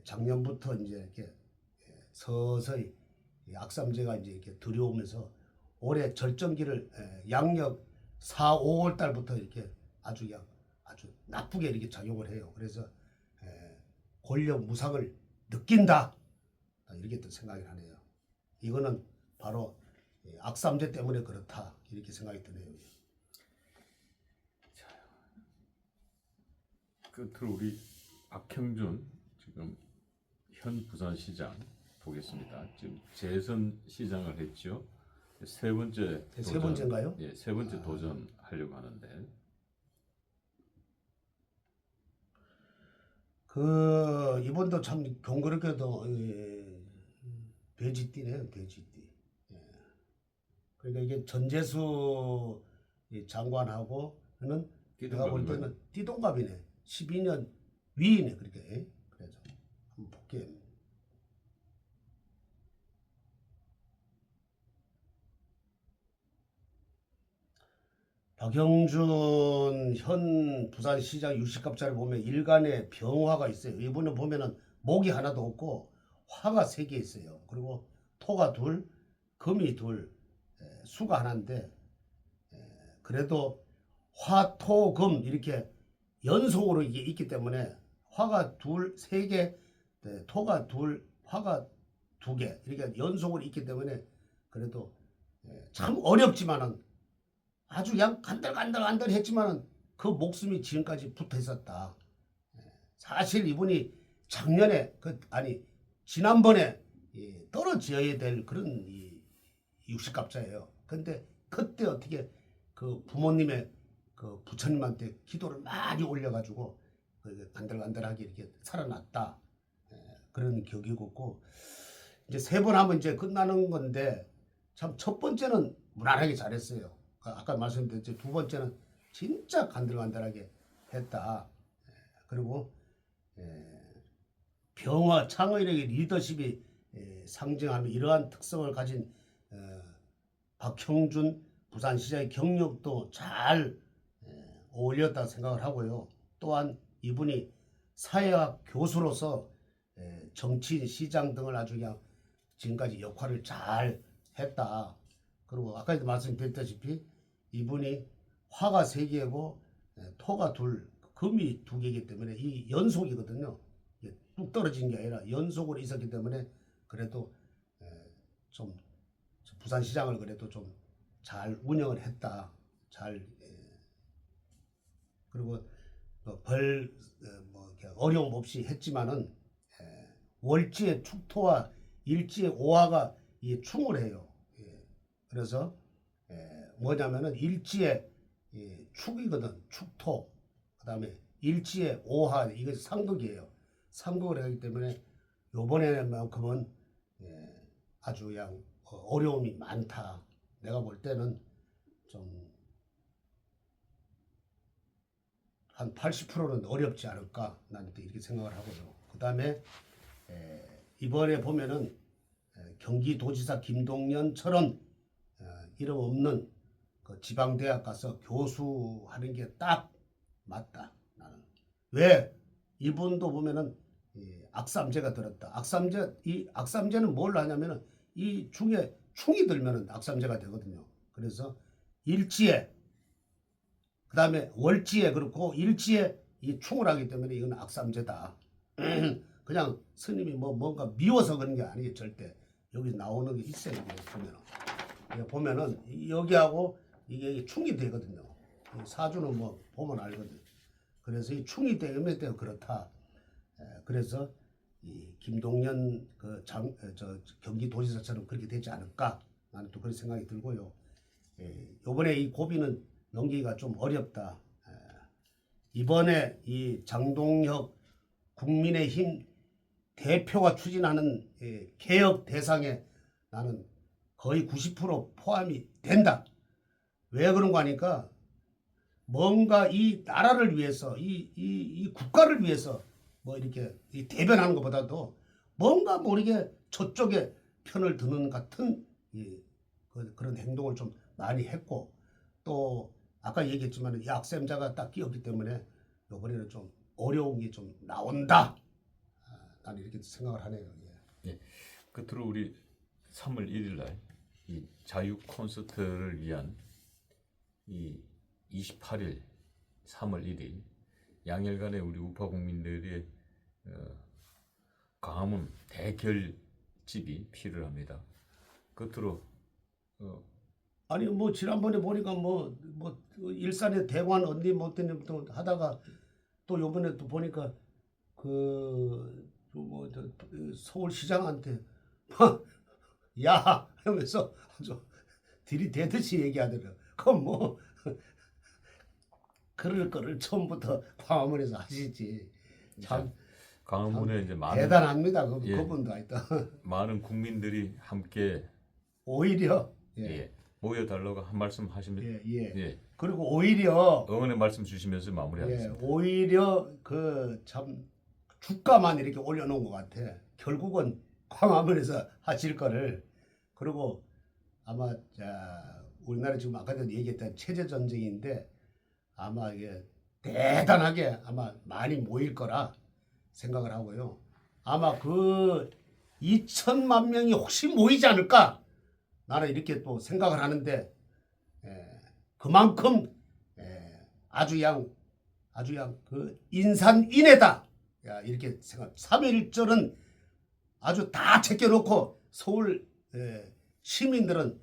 [SPEAKER 4] 작년부터 이제 이렇게 서서히 악삼제가 이제 이렇게 들여오면서 올해 절정기를 양력 4, 5월 달부터 이렇게 아주 나쁘게 이렇게 작용을 해요. 그래서 권력 무상을 느낀다. 이렇게 또 생각이 나네요. 이거는 바로 악삼제 때문에 그렇다. 이렇게 생각이 드네요.
[SPEAKER 2] 끝으로 우리 박형준 지금 현 부산시장 보겠습니다. 지금 재선 시장을 했죠. 세 번째 도전,
[SPEAKER 4] 세 번째인가요?
[SPEAKER 2] 예, 세 번째 도전하려고 하는데
[SPEAKER 4] 이번도 참 경그럽게도 돼지띠네요, 돼지띠. 예. 그러니까 이게 전재수 장관하고는 내가 볼 때는 띠동갑이네. 12년 위이네, 그렇게. 그래서 한번 볼게요. 박형준 현 부산시장 유식갑자를 보면 일간에 병화가 있어요. 이분은 보면은 목이 하나도 없고 화가 3개 있어요. 그리고 토가 2, 금이 2, 수가 하나인데 그래도 화, 토, 금 이렇게 연속으로 이게 있기 때문에 화가 3개, 토가 2, 화가 2개 이렇게 연속으로 있기 때문에 그래도 참 어렵지만은 아주 그냥 간들간들 했지만은 그 목숨이 지금까지 붙어 있었다. 사실 이분이 작년에 지난번에 떨어져야 될 그런 60갑자예요. 근데 그때 어떻게 그 부모님의 그 부처님한테 기도를 많이 올려가지고 간들간들하게 이렇게 살아났다. 그런 격이 있고 이제 3번 하면 이제 끝나는 건데 참 첫 번째는 무난하게 잘했어요. 아까 말씀드렸죠. 2번째는 진짜 간들간들하게 했다. 그리고 병화 창의력의 리더십이 상징하는 이러한 특성을 가진 박형준 부산시장의 경력도 잘 어울렸다고 생각을 하고요. 또한 이분이 사회학 교수로서 정치인, 시장 등을 아주 그냥 지금까지 역할을 잘 했다. 그리고 아까도 말씀드렸다시피 이분이 화가 3개고 토가 2, 금이 2개이기 때문에 이 연속이거든요. 뚝 떨어진 게 아니라 연속으로 있었기 때문에 그래도 좀 부산시장을 그래도 좀 잘 운영을 했다. 그리고 어려움 없이 했지만은 월지의 축토와 일지의 오화가 이 충을 해요. 그래서 뭐냐면은 일지의 축이거든. 축토. 그다음에 일지의 오화 이게 상극이에요. 상극을 하기 때문에 요번에만큼은 아주 그냥 어려움이 많다. 내가 볼 때는 좀 한 80%는 어렵지 않을까 나는 또 이렇게 생각을 하고요. 그다음에 이번에 보면은 경기도지사 김동연처럼 이름 없는 그 지방대학 가서 교수하는 게 딱 맞다. 나는 왜 이분도 보면은 악삼제가 들었다. 이 악삼제는 뭘 하냐면은 이 중에 충이 들면은 악삼제가 되거든요. 그래서 일지에 그다음에 월지에 그렇고 일지에 이 충을 하기 때문에 이건 악삼제다. 그냥 스님이 뭔가 미워서 그런 게 아니에요. 절대 여기 나오는 게 있어요. 보면은 여기하고 이게 충이 되거든요. 사주는 보면 알거든. 그래서 이 충이 때문에 그렇다. 그래서 이 김동연 경기도지사처럼 그렇게 되지 않을까 나는 또 그런 생각이 들고요. 이번에 이 고비는 넘기기가 좀 어렵다. 이번에 이 장동혁 국민의힘 대표가 추진하는 개혁 대상에 나는 거의 90% 포함이 된다. 왜 그런 거 하니까 뭔가 이 나라를 위해서 이 국가를 위해서 뭐 이렇게 이 대변하는 것보다도 뭔가 모르게 저쪽에 편을 드는 같은 그런 행동을 좀 많이 했고 또 아까 얘기했지만 약sem자가 딱 끼었기 때문에 이번에는 좀 어려운 게 좀 나온다. 나는 이렇게 생각을 하네요.
[SPEAKER 2] 예. 끝으로 우리 3월 1일 날 이 자유 콘서트를 위한 이 28일 3월 1일 양일간의 우리 우파 국민들의 광화문 대결집이 필요합니다. 끝으로
[SPEAKER 4] 아니 뭐 지난번에 보니까 뭐 일산에 대관 언니 뭐 때문에 또 하다가 또 요번에 또 보니까 서울시장한테 야 하면서 아주 들이대듯이 얘기하더라고. 그럼 뭐 그럴 거를 처음부터 광화문에서 하시지. 참
[SPEAKER 2] 광화문에 이제 많은
[SPEAKER 4] 대단합니다.
[SPEAKER 2] 예.
[SPEAKER 4] 그분도 하여튼
[SPEAKER 2] 많은 국민들이 함께
[SPEAKER 4] 오히려
[SPEAKER 2] 모여달라고 한 말씀 하시면 예.
[SPEAKER 4] 그리고 오히려
[SPEAKER 2] 응원의 말씀 주시면서 마무리하겠습니다.
[SPEAKER 4] 오히려 그 참 주가만 이렇게 올려놓은 것 같아. 결국은 광화문에서 하실 거를. 그리고 아마 우리나라 지금 아까 전에 얘기했던 체제 전쟁인데 아마 이게 대단하게 아마 많이 모일 거라 생각을 하고요. 아마 그 2천만 명이 혹시 모이지 않을까 나는 이렇게 또 생각을 하는데 그만큼 아주 양 그 인산인해다 이렇게 생각. 3.1절은 아주 다 제껴놓고 서울 시민들은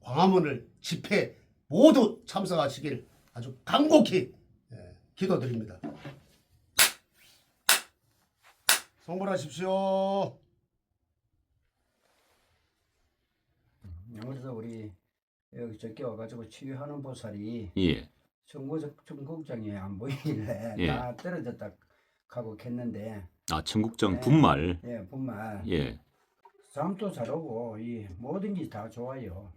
[SPEAKER 4] 광화문을 집회 모두 참석하시길 아주 간곡히 기도드립니다. 성불하십시오.
[SPEAKER 3] 그래서 우리 여기 저기 와가지고 치유하는 보살이
[SPEAKER 2] 예.
[SPEAKER 3] 청국장에 안 보이길래
[SPEAKER 2] 예.
[SPEAKER 3] 다 떨어졌다 가고 했는데
[SPEAKER 2] 청국장
[SPEAKER 3] 네.
[SPEAKER 2] 분말.
[SPEAKER 3] 분말
[SPEAKER 2] 예.
[SPEAKER 3] 잠도 잘 오고 이 모든 게 다 좋아요.